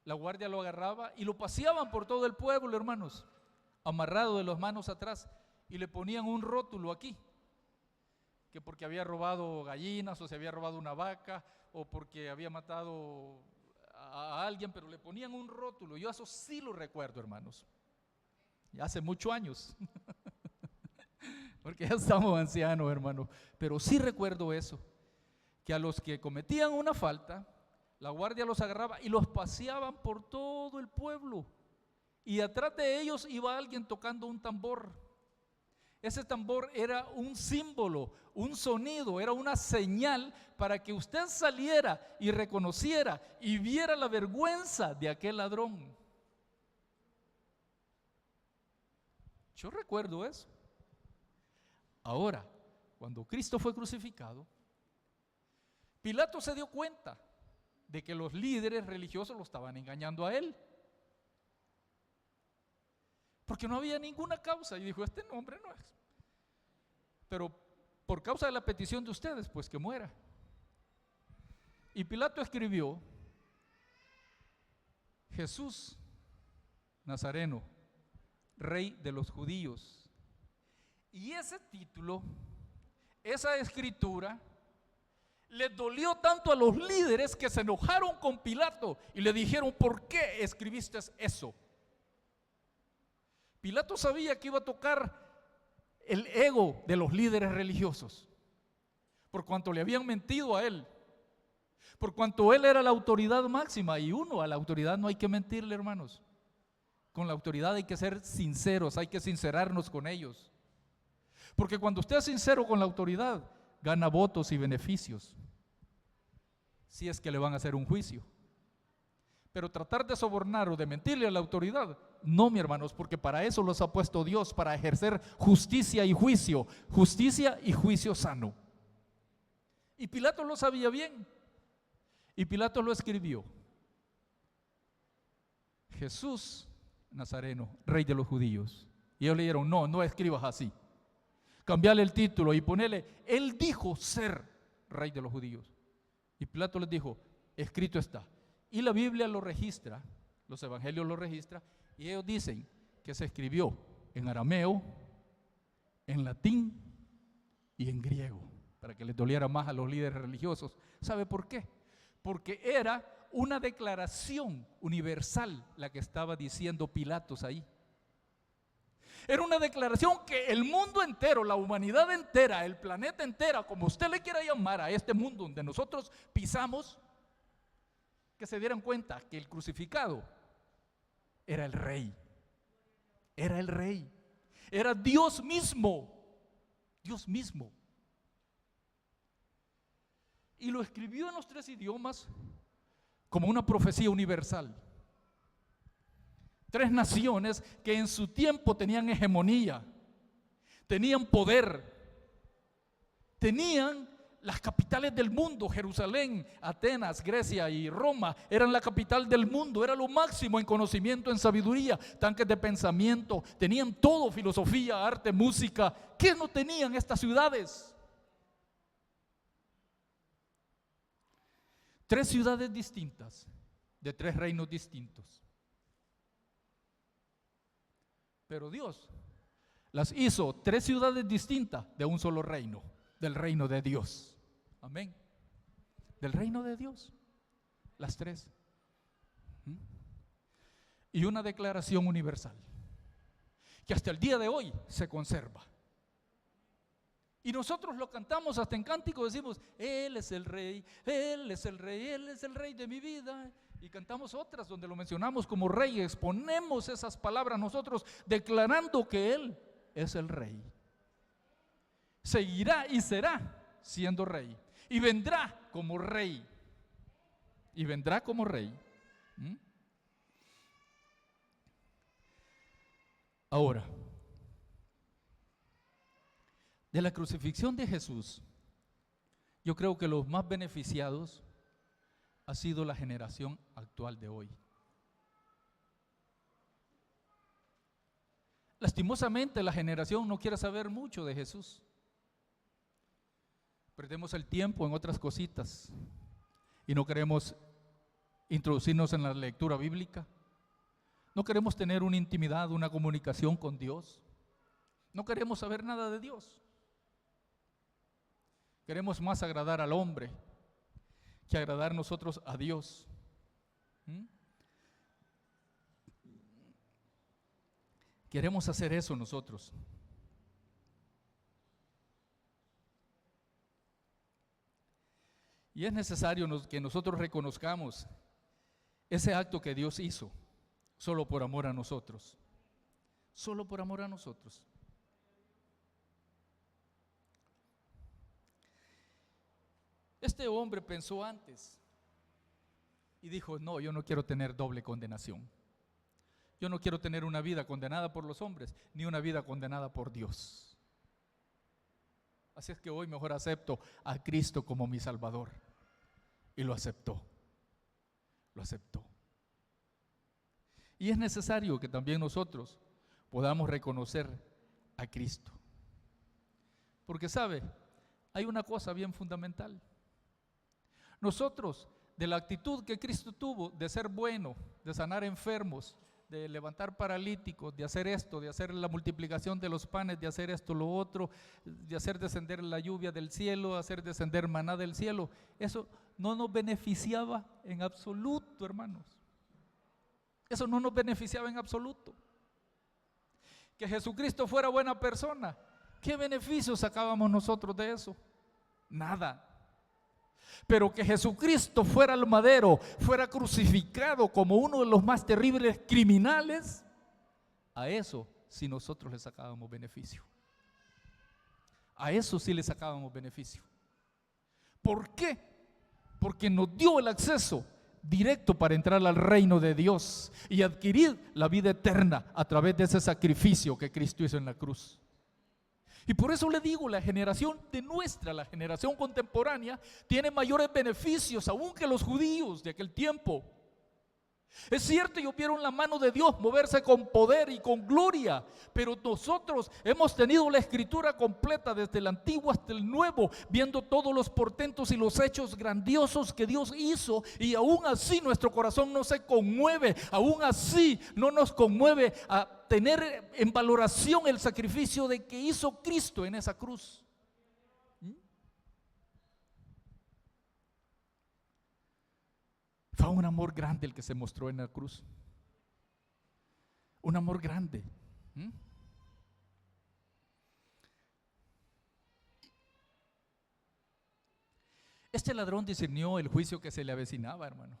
la guardia lo agarraba y lo paseaban por todo el pueblo, hermanos, amarrado de las manos atrás, y le ponían un rótulo aquí, que porque había robado gallinas o se había robado una vaca o porque había matado a alguien, pero le ponían un rótulo. Yo eso sí lo recuerdo, hermanos, ya hace muchos años. porque ya estamos ancianos, hermano. Pero sí recuerdo eso, que a los que cometían una falta, la guardia los agarraba y los paseaban por todo el pueblo. Y atrás de ellos iba alguien tocando un tambor. Ese tambor era un símbolo, un sonido, era una señal para que usted saliera y reconociera y viera la vergüenza de aquel ladrón. Yo recuerdo eso. Ahora, cuando Cristo fue crucificado, Pilato se dio cuenta de que los líderes religiosos lo estaban engañando a él, porque no había ninguna causa, y dijo: este hombre no es, pero por causa de la petición de ustedes, pues que muera. Y Pilato escribió: Jesús Nazareno, Rey de los judíos. Y ese título, esa escritura, les dolió tanto a los líderes que se enojaron con Pilato y le dijeron: ¿por qué escribiste eso? Pilato sabía que iba a tocar el ego de los líderes religiosos, por cuanto le habían mentido a él, por cuanto él era la autoridad máxima, y a la autoridad no hay que mentirle, hermanos. Con la autoridad hay que ser sinceros, hay que sincerarnos con ellos. Porque cuando usted es sincero con la autoridad, gana votos y beneficios, si es que le van a hacer un juicio. Pero tratar de sobornar o de mentirle a la autoridad, no, mi hermanos, porque para eso los ha puesto Dios, para ejercer justicia y juicio sano. Y Pilato lo sabía bien, y Pilato lo escribió: Jesús Nazareno, Rey de los judíos. Y ellos le dijeron: no escribas así, cambiarle el título y ponerle: él dijo ser Rey de los judíos. Y Pilato les dijo: escrito está. Y la Biblia lo registra, los evangelios lo registran, y ellos dicen que se escribió en arameo, en latín y en griego, para que les doliera más a los líderes religiosos. ¿Sabe por qué? Porque era una declaración universal la que estaba diciendo Pilatos ahí. Era una declaración que el mundo entero, la humanidad entera, el planeta entera, como usted le quiera llamar a este mundo donde nosotros pisamos, que se dieran cuenta que el crucificado era el rey. Era el rey. Era Dios mismo. Dios mismo. Y lo escribió en los 3 idiomas como una profecía universal. 3 naciones que en su tiempo tenían hegemonía, tenían poder, tenían las capitales del mundo. Jerusalén, Atenas, Grecia y Roma eran la capital del mundo, era lo máximo en conocimiento, en sabiduría, tanques de pensamiento, tenían todo: filosofía, arte, música. ¿Qué no tenían estas ciudades? 3 ciudades distintas, de 3 reinos distintos. Pero Dios las hizo 3 ciudades distintas de un solo reino, del reino de Dios. Amén. Del reino de Dios, las 3. Y una declaración universal que hasta el día de hoy se conserva. Y nosotros lo cantamos hasta en cántico, decimos: Él es el Rey, Él es el Rey, Él es el Rey de mi vida. Y cantamos otras donde lo mencionamos como Rey, exponemos esas palabras nosotros declarando que Él es el Rey. Seguirá y será siendo Rey, y vendrá como Rey, y vendrá como Rey. Ahora, de la crucifixión de Jesús, yo creo que los más beneficiados ha sido la generación actual de hoy. Lastimosamente, la generación no quiere saber mucho de Jesús. Perdemos el tiempo en otras cositas y no queremos introducirnos en la lectura bíblica. No queremos tener una intimidad, una comunicación con Dios. No queremos saber nada de Dios. Queremos más agradar al hombre que agradar nosotros a Dios. Queremos hacer eso nosotros. Y es necesario que nosotros reconozcamos ese acto que Dios hizo solo por amor a nosotros. Solo por amor a nosotros. Este hombre pensó antes y dijo: no, yo no quiero tener doble condenación. Yo no quiero tener una vida condenada por los hombres, ni una vida condenada por Dios. Así es que hoy mejor acepto a Cristo como mi Salvador. Y lo aceptó. Lo aceptó. Y es necesario que también nosotros podamos reconocer a Cristo. Porque sabe, hay una cosa bien fundamental. Nosotros, de la actitud que Cristo tuvo de ser bueno, de sanar enfermos, de levantar paralíticos, de hacer esto, de hacer la multiplicación de los panes, de hacer esto, lo otro, de hacer descender la lluvia del cielo, hacer descender maná del cielo, eso no nos beneficiaba en absoluto, hermanos. Eso no nos beneficiaba en absoluto. Que Jesucristo fuera buena persona, ¿qué beneficios sacábamos nosotros de eso? Nada. Pero que Jesucristo fuera al madero, fuera crucificado como uno de los más terribles criminales, a eso sí nosotros le sacábamos beneficio. A eso sí le sacábamos beneficio. ¿Por qué? Porque nos dio el acceso directo para entrar al reino de Dios y adquirir la vida eterna a través de ese sacrificio que Cristo hizo en la cruz. Y por eso le digo, la generación la generación contemporánea, tiene mayores beneficios aún que los judíos de aquel tiempo. Es cierto, ellos vieron la mano de Dios moverse con poder y con gloria, pero nosotros hemos tenido la escritura completa desde el Antiguo hasta el Nuevo, viendo todos los portentos y los hechos grandiosos que Dios hizo, y aún así nuestro corazón no se conmueve, aún así no nos conmueve a tener en valoración el sacrificio de que hizo Cristo en esa cruz. Fue un amor grande el que se mostró en la cruz. Un amor grande. Este ladrón discernió el juicio que se le avecinaba, hermano.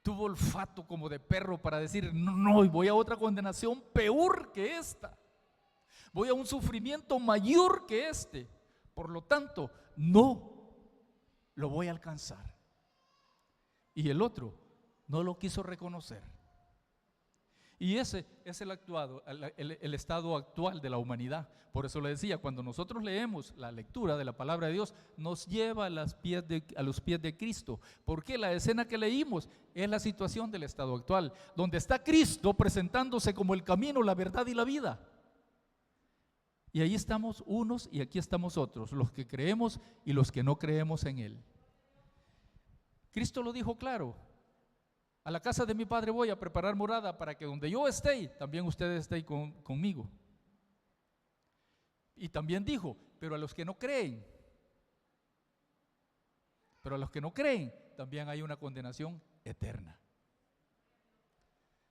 Tuvo olfato como de perro para decir: no, voy a otra condenación peor que esta. Voy a un sufrimiento mayor que este. Por lo tanto, no lo voy a alcanzar. Y el otro no lo quiso reconocer. Y ese es el estado actual de la humanidad. Por eso le decía, cuando nosotros leemos la lectura de la palabra de Dios, nos lleva a los pies de Cristo. Porque la escena que leímos es la situación del estado actual, donde está Cristo presentándose como el camino, la verdad y la vida. Y ahí estamos unos y aquí estamos otros, los que creemos y los que no creemos en Él. Cristo lo dijo claro: a la casa de mi Padre voy a preparar morada para que donde yo esté, también ustedes estén conmigo. Y también dijo: pero a los que no creen, también hay una condenación eterna.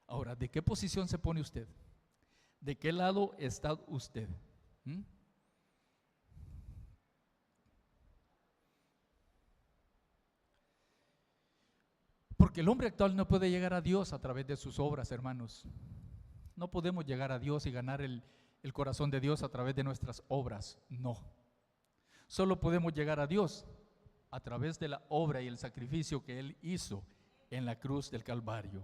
Ahora, ¿de qué posición se pone usted? ¿De qué lado está usted? Porque el hombre actual no puede llegar a Dios a través de sus obras, hermanos. No podemos llegar a Dios y ganar el corazón de Dios a través de nuestras obras. No. Solo podemos llegar a Dios a través de la obra y el sacrificio que Él hizo en la cruz del Calvario.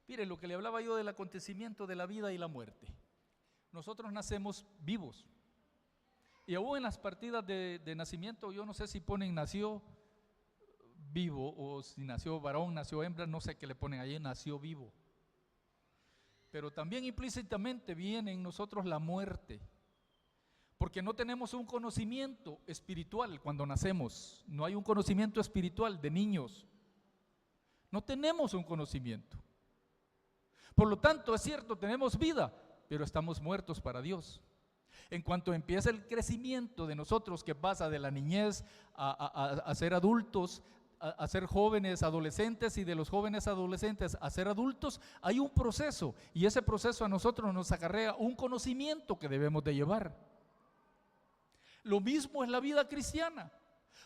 Mire, lo que le hablaba yo del acontecimiento de la vida y la muerte. Nosotros nacemos vivos. Y aún en las partidas de nacimiento, yo no sé si ponen nació vivo o si nació varón, nació hembra, no sé qué le ponen ahí, nació vivo. Pero también implícitamente viene en nosotros la muerte, porque no tenemos un conocimiento espiritual cuando nacemos. No hay un conocimiento espiritual de niños. No tenemos un conocimiento. Por lo tanto, es cierto, tenemos vida, pero estamos muertos para Dios. En cuanto empieza el crecimiento de nosotros, que pasa de la niñez a ser adultos, a ser jóvenes adolescentes, y de los jóvenes adolescentes a ser adultos, hay un proceso, y ese proceso a nosotros nos acarrea un conocimiento que debemos de llevar. Lo mismo es la vida cristiana.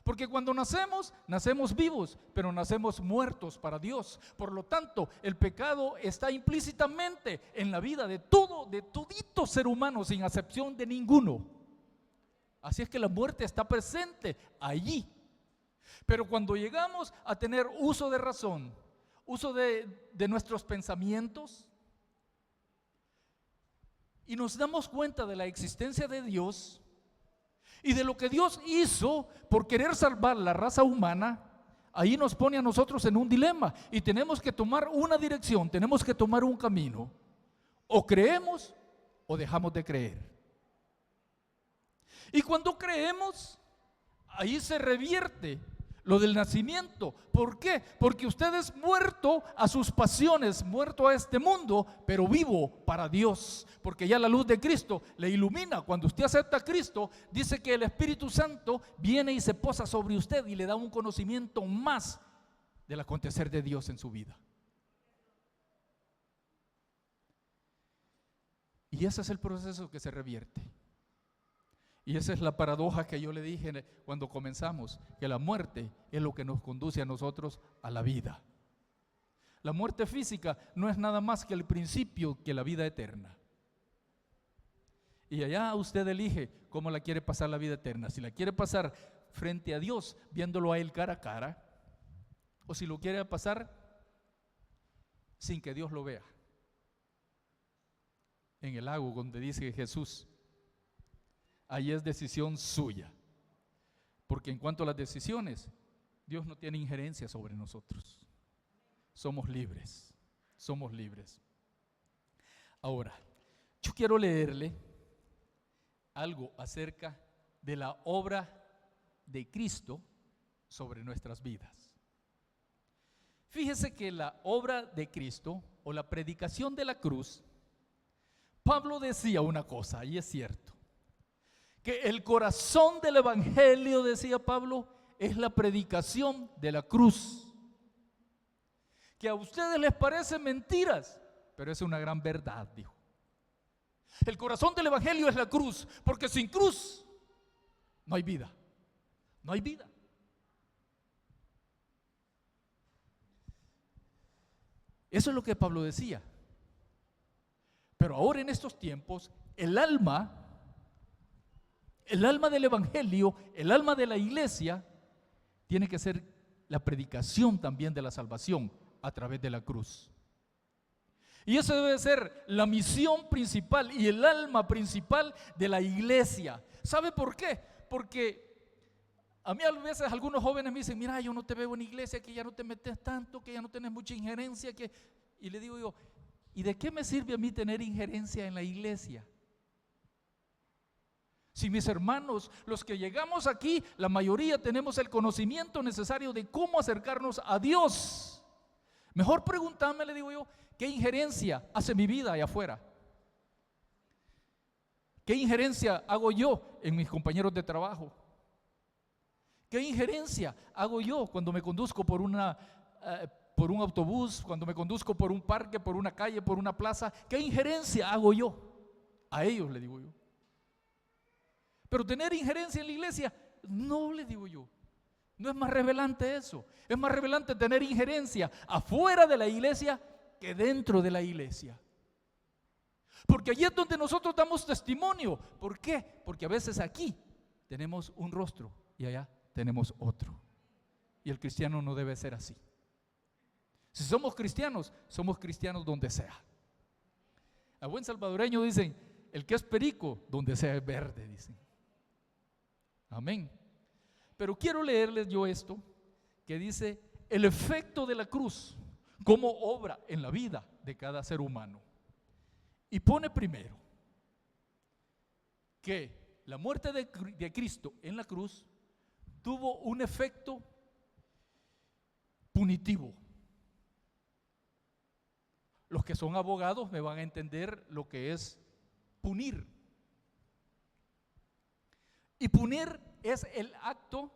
Porque cuando nacemos, nacemos vivos, pero nacemos muertos para Dios. Por lo tanto, el pecado está implícitamente en la vida de todito ser humano, sin excepción de ninguno. Así es que la muerte está presente allí. Pero cuando llegamos a tener uso de razón, uso de nuestros pensamientos, y nos damos cuenta de la existencia de Dios y de lo que Dios hizo por querer salvar la raza humana, ahí nos pone a nosotros en un dilema y tenemos que tomar una dirección, tenemos que tomar un camino. O creemos o dejamos de creer. Y cuando creemos, ahí se revierte lo del nacimiento. ¿Por qué? Porque usted es muerto a sus pasiones, muerto a este mundo, pero vivo para Dios, porque ya la luz de Cristo le ilumina. Cuando usted acepta a Cristo, dice que el Espíritu Santo viene y se posa sobre usted y le da un conocimiento más del acontecer de Dios en su vida. Y ese es el proceso que se revierte. Y esa es la paradoja que yo le dije cuando comenzamos, que la muerte es lo que nos conduce a nosotros a la vida. La muerte física no es nada más que el principio que la vida eterna. Y allá usted elige cómo la quiere pasar la vida eterna. Si la quiere pasar frente a Dios, viéndolo a Él cara a cara, o si lo quiere pasar sin que Dios lo vea. En el lago donde dice Jesús, ahí es decisión suya, porque en cuanto a las decisiones, Dios no tiene injerencia sobre nosotros. Somos libres, somos libres. Ahora, yo quiero leerle algo acerca de la obra de Cristo sobre nuestras vidas. Fíjese que la obra de Cristo o la predicación de la cruz, Pablo decía una cosa, y es cierto, que el corazón del evangelio, decía Pablo, es la predicación de la cruz. Que a ustedes les parecen mentiras, pero es una gran verdad, dijo. El corazón del evangelio es la cruz, porque sin cruz no hay vida. No hay vida. Eso es lo que Pablo decía. Pero ahora en estos tiempos, el alma del evangelio, el alma de la iglesia, tiene que ser la predicación también de la salvación a través de la cruz. Y eso debe ser la misión principal y el alma principal de la iglesia. ¿Sabe por qué? Porque a mí a veces algunos jóvenes me dicen, mira, yo no te veo en iglesia, que ya no te metes tanto, que ya no tienes mucha injerencia, y le digo yo, ¿y de qué me sirve a mí tener injerencia en la iglesia? Si mis hermanos, los que llegamos aquí, la mayoría tenemos el conocimiento necesario de cómo acercarnos a Dios. Mejor preguntarme, le digo yo, ¿qué injerencia hace mi vida allá afuera? ¿Qué injerencia hago yo en mis compañeros de trabajo? ¿Qué injerencia hago yo cuando me conduzco por un autobús, cuando me conduzco por un parque, por una calle, por una plaza? ¿Qué injerencia hago yo? A ellos, le digo yo. Pero tener injerencia en la iglesia, no, le digo yo. No es más revelante eso. Es más revelante tener injerencia afuera de la iglesia que dentro de la iglesia. Porque allí es donde nosotros damos testimonio. ¿Por qué? Porque a veces aquí tenemos un rostro y allá tenemos otro. Y el cristiano no debe ser así. Si somos cristianos donde sea. A buen salvadoreño dicen, el que es perico, donde sea es verde, dicen. Amén. Pero quiero leerles yo esto que dice el efecto de la cruz, cómo obra en la vida de cada ser humano. Y pone primero que la muerte de Cristo en la cruz tuvo un efecto punitivo. Los que son abogados me van a entender lo que es punir. Y punir es el acto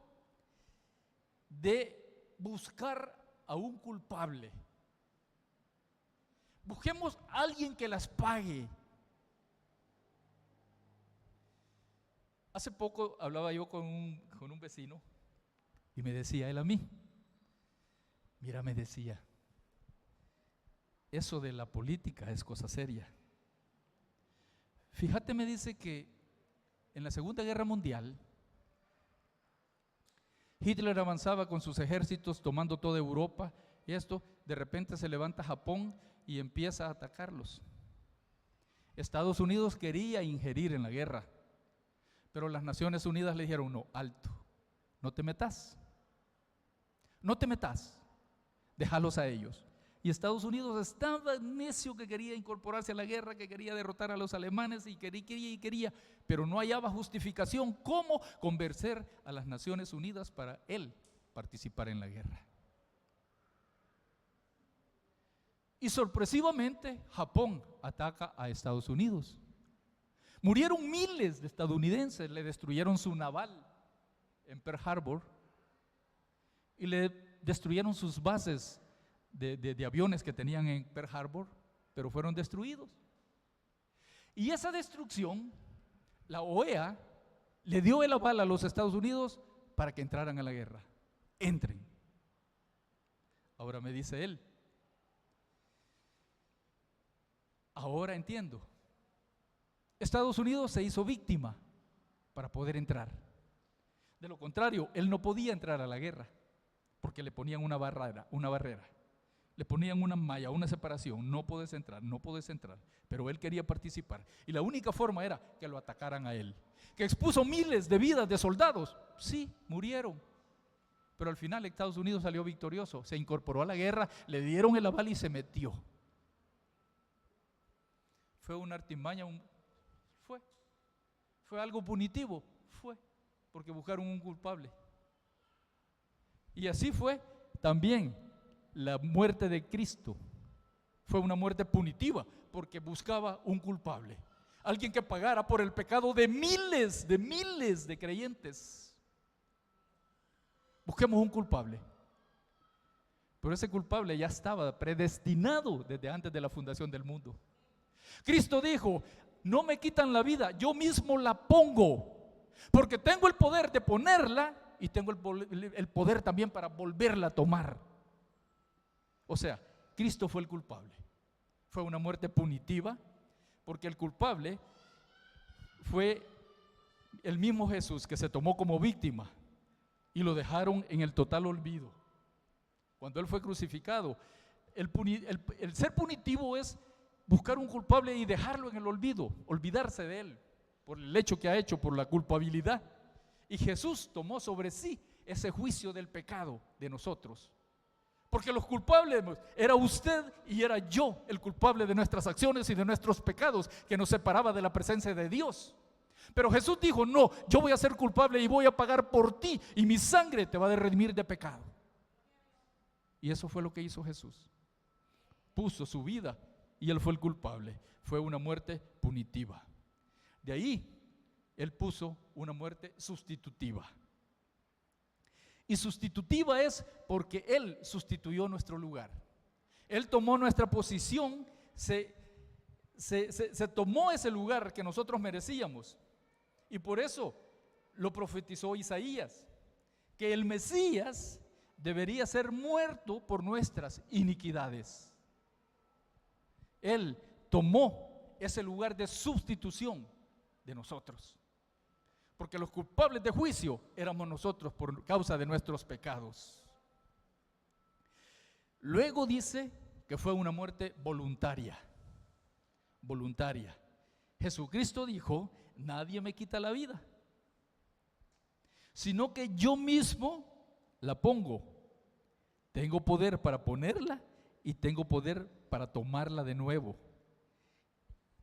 de buscar a un culpable. Busquemos a alguien que las pague. Hace poco hablaba yo con un vecino y me decía él a mí, mira, me decía, eso de la política es cosa seria. Fíjate, me dice que en la Segunda Guerra Mundial, Hitler avanzaba con sus ejércitos tomando toda Europa y de repente se levanta Japón y empieza a atacarlos. Estados Unidos quería ingerir en la guerra, pero las Naciones Unidas le dijeron, no, alto, no te metas, déjalos a ellos. Y Estados Unidos estaba necio que quería incorporarse a la guerra, que quería derrotar a los alemanes y quería, pero no hallaba justificación cómo convencer a las Naciones Unidas para él participar en la guerra. Y sorpresivamente Japón ataca a Estados Unidos. Murieron miles de estadounidenses, le destruyeron su naval en Pearl Harbor y le destruyeron sus bases de aviones que tenían en Pearl Harbor, pero fueron destruidos. Y esa destrucción, la OEA le dio el aval a los Estados Unidos para que entraran a la guerra. Entren. Ahora me dice él, ahora entiendo. Estados Unidos se hizo víctima para poder entrar. De lo contrario, él no podía entrar a la guerra porque le ponían una barrera. Le ponían una malla, una separación, no puedes entrar, pero él quería participar y la única forma era que lo atacaran a él, que expuso miles de vidas de soldados, sí, murieron, pero al final Estados Unidos salió victorioso, se incorporó a la guerra, le dieron el aval y se metió. Fue una artimaña, fue algo punitivo, porque buscaron un culpable. Y así fue también la muerte de Cristo. Fue una muerte punitiva porque buscaba un culpable, alguien que pagara por el pecado de miles de creyentes. Busquemos un culpable, pero ese culpable ya estaba predestinado desde antes de la fundación del mundo. Cristo dijo, no me quitan la vida, yo mismo la pongo, porque tengo el poder de ponerla y tengo el poder también para volverla a tomar. O sea, Cristo fue el culpable. Fue una muerte punitiva, porque el culpable fue el mismo Jesús que se tomó como víctima y lo dejaron en el total olvido. Cuando Él fue crucificado, el ser punitivo es buscar un culpable y dejarlo en el olvido, olvidarse de Él, por el hecho que ha hecho, por la culpabilidad. Y Jesús tomó sobre sí ese juicio del pecado de nosotros. Porque los culpables era usted y era yo, el culpable de nuestras acciones y de nuestros pecados, que nos separaba de la presencia de Dios. Pero Jesús dijo, no, yo voy a ser culpable y voy a pagar por ti, y mi sangre te va a redimir de pecado. Y eso fue lo que hizo Jesús. Puso su vida y Él fue el culpable. Fue una muerte punitiva. De ahí, Él puso una muerte sustitutiva. Y sustitutiva es porque Él sustituyó nuestro lugar. Él tomó nuestra posición, se tomó ese lugar que nosotros merecíamos. Y por eso lo profetizó Isaías, que el Mesías debería ser muerto por nuestras iniquidades. Él tomó ese lugar de sustitución de nosotros. Porque los culpables de juicio éramos nosotros por causa de nuestros pecados. Luego dice que fue una muerte voluntaria. Voluntaria. Jesucristo dijo, nadie me quita la vida, sino que yo mismo la pongo. Tengo poder para ponerla y tengo poder para tomarla de nuevo.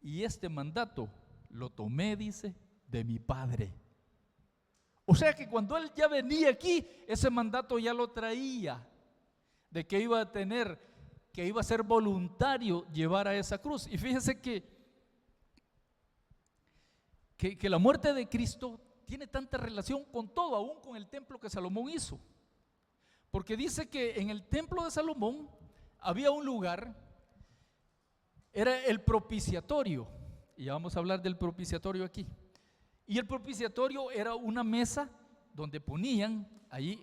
Y este mandato lo tomé, dice, de mi Padre. O sea que cuando Él ya venía aquí, ese mandato ya lo traía, de que iba a tener, que iba a ser voluntario llevar a esa cruz. Y fíjese que la muerte de Cristo tiene tanta relación con todo, aún con el templo que Salomón hizo. Porque dice que en el templo de Salomón había un lugar, era el propiciatorio, y ya vamos a hablar del propiciatorio aquí. Y el propiciatorio era una mesa donde ponían ahí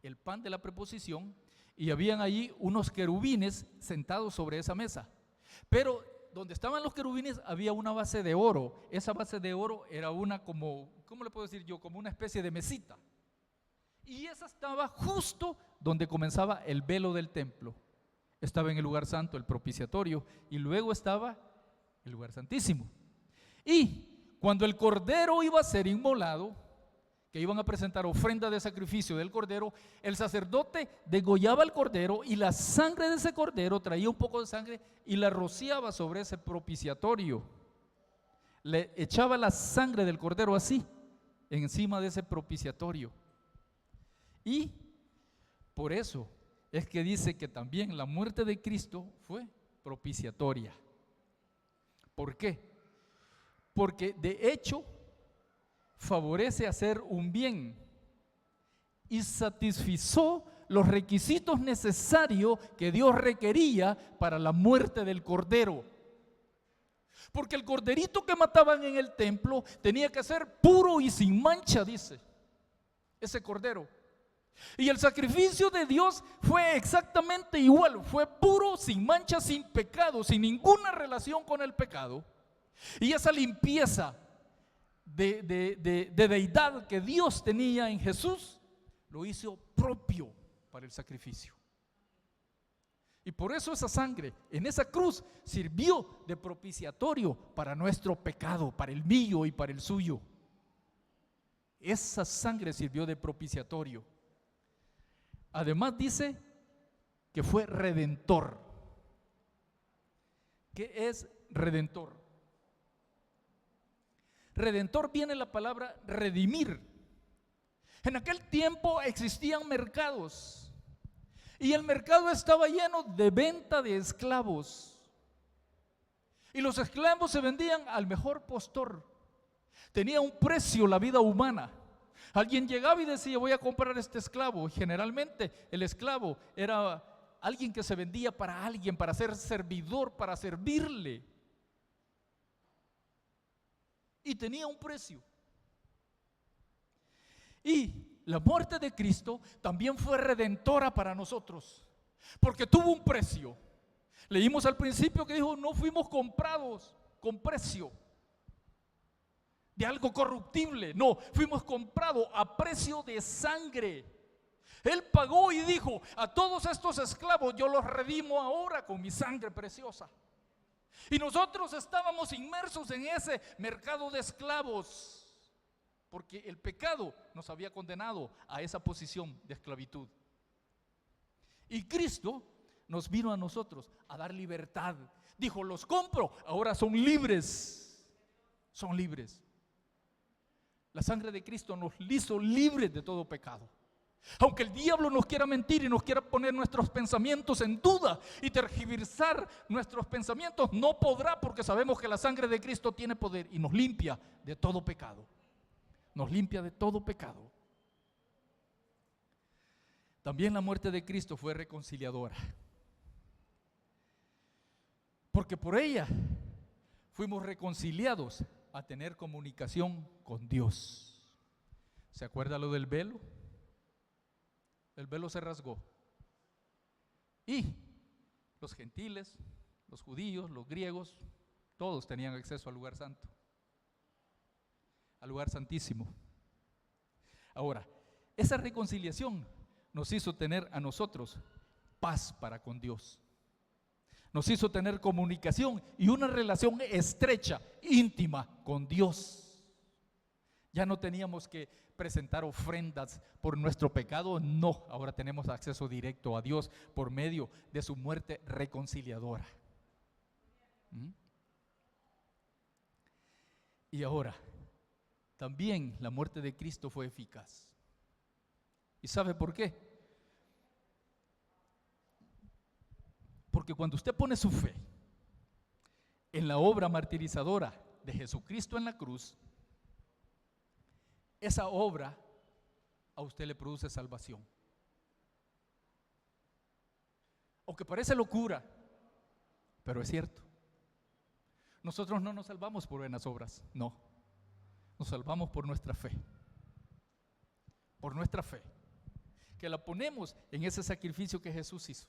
el pan de la preposición y habían ahí unos querubines sentados sobre esa mesa. Pero donde estaban los querubines había una base de oro. Esa base de oro era una como, ¿cómo le puedo decir yo? Como una especie de mesita. Y esa estaba justo donde comenzaba el velo del templo. Estaba en el lugar santo, el propiciatorio, y luego estaba el lugar santísimo. Y cuando el cordero iba a ser inmolado, que iban a presentar ofrenda de sacrificio del cordero, el sacerdote degollaba el cordero y la sangre de ese cordero, traía un poco de sangre y la rociaba sobre ese propiciatorio. Le echaba la sangre del cordero así, encima de ese propiciatorio. Y por eso es que dice que también la muerte de Cristo fue propiciatoria. ¿Por qué? Porque de hecho favorece hacer un bien y satisfizo los requisitos necesarios que Dios requería para la muerte del cordero. Porque el corderito que mataban en el templo tenía que ser puro y sin mancha, dice ese cordero. Y el sacrificio de Dios fue exactamente igual, fue puro, sin mancha, sin pecado, sin ninguna relación con el pecado. Y esa limpieza de deidad que Dios tenía en Jesús, lo hizo propio para el sacrificio. Y por eso esa sangre en esa cruz sirvió de propiciatorio para nuestro pecado, para el mío y para el suyo. Esa sangre sirvió de propiciatorio. Además dice que fue redentor. ¿Qué es redentor? Redentor viene la palabra redimir. En aquel tiempo existían mercados y el mercado estaba lleno de venta de esclavos. Y los esclavos se vendían al mejor postor. Tenía un precio la vida humana. Alguien llegaba y decía, voy a comprar este esclavo. Generalmente el esclavo era alguien que se vendía para alguien, para ser servidor, para servirle. Y tenía un precio. Y la muerte de Cristo también fue redentora para nosotros, porque tuvo un precio. Leímos al principio que dijo, no fuimos comprados con precio de algo corruptible, no, fuimos comprados a precio de sangre. Él pagó y dijo, a todos estos esclavos yo los redimo ahora con mi sangre preciosa. Y nosotros estábamos inmersos en ese mercado de esclavos, porque el pecado nos había condenado a esa posición de esclavitud. Y Cristo nos vino a nosotros a dar libertad. Dijo, los compro, ahora son libres. Son libres. La sangre de Cristo nos hizo libres de todo pecado. Aunque el diablo nos quiera mentir y nos quiera poner nuestros pensamientos en duda y tergiversar nuestros pensamientos, no podrá, porque sabemos que la sangre de Cristo tiene poder y nos limpia de todo pecado. Nos limpia de todo pecado. También la muerte de Cristo fue reconciliadora, porque por ella fuimos reconciliados a tener comunicación con Dios. ¿Se acuerda lo del velo? El velo se rasgó y los gentiles, los judíos, los griegos, todos tenían acceso al lugar santo, al lugar santísimo. Ahora, esa reconciliación nos hizo tener a nosotros paz para con Dios. Nos hizo tener comunicación y una relación estrecha, íntima con Dios. Ya no teníamos que presentar ofrendas por nuestro pecado, no, ahora tenemos acceso directo a Dios por medio de su muerte reconciliadora. Y ahora, también la muerte de Cristo fue eficaz. ¿Y sabe por qué? Porque cuando usted pone su fe en la obra martirizadora de Jesucristo en la cruz, esa obra a usted le produce salvación. Aunque parece locura, pero es cierto. Nosotros no nos salvamos por buenas obras, no. Nos salvamos por nuestra fe. Por nuestra fe. Que la ponemos en ese sacrificio que Jesús hizo.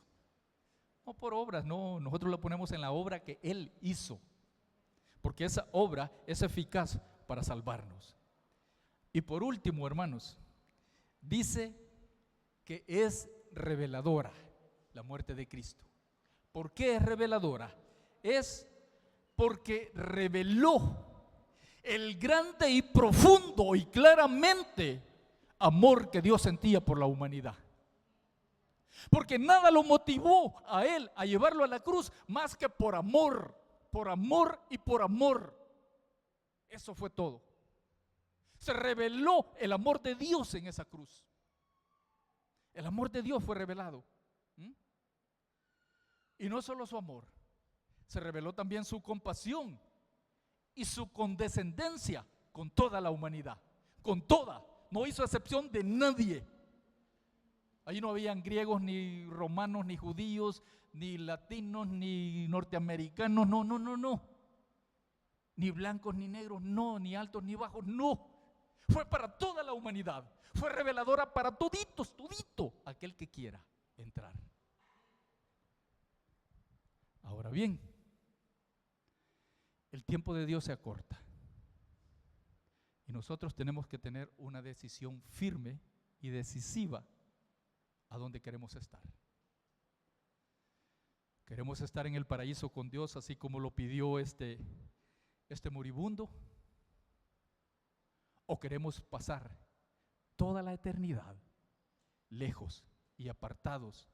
No por obras, no. Nosotros la ponemos en la obra que Él hizo. Porque esa obra es eficaz para salvarnos. Y por último, hermanos, dice que es reveladora la muerte de Cristo. ¿Por qué es reveladora? Es porque reveló el grande y profundo y claramente amor que Dios sentía por la humanidad. Porque nada lo motivó a Él a llevarlo a la cruz más que por amor y por amor. Eso fue todo. Se reveló el amor de Dios en esa cruz. El amor de Dios fue revelado. Y no solo su amor, se reveló también su compasión y su condescendencia con toda la humanidad. Con toda. No hizo excepción de nadie. Allí no habían griegos, ni romanos, ni judíos, ni latinos, ni norteamericanos, no. Ni blancos, ni negros, no, ni altos, ni bajos, no. Fue para toda la humanidad. Fue reveladora para todito aquel que quiera entrar. Ahora bien, el tiempo de Dios se acorta. Y nosotros tenemos que tener una decisión firme y decisiva a dónde queremos estar. ¿Queremos estar en el paraíso con Dios así como lo pidió este moribundo? ¿O queremos pasar toda la eternidad lejos y apartados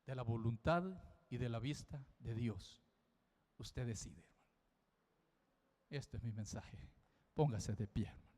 de la voluntad y de la vista de Dios? Usted decide, hermano. Este es mi mensaje. Póngase de pie, hermano.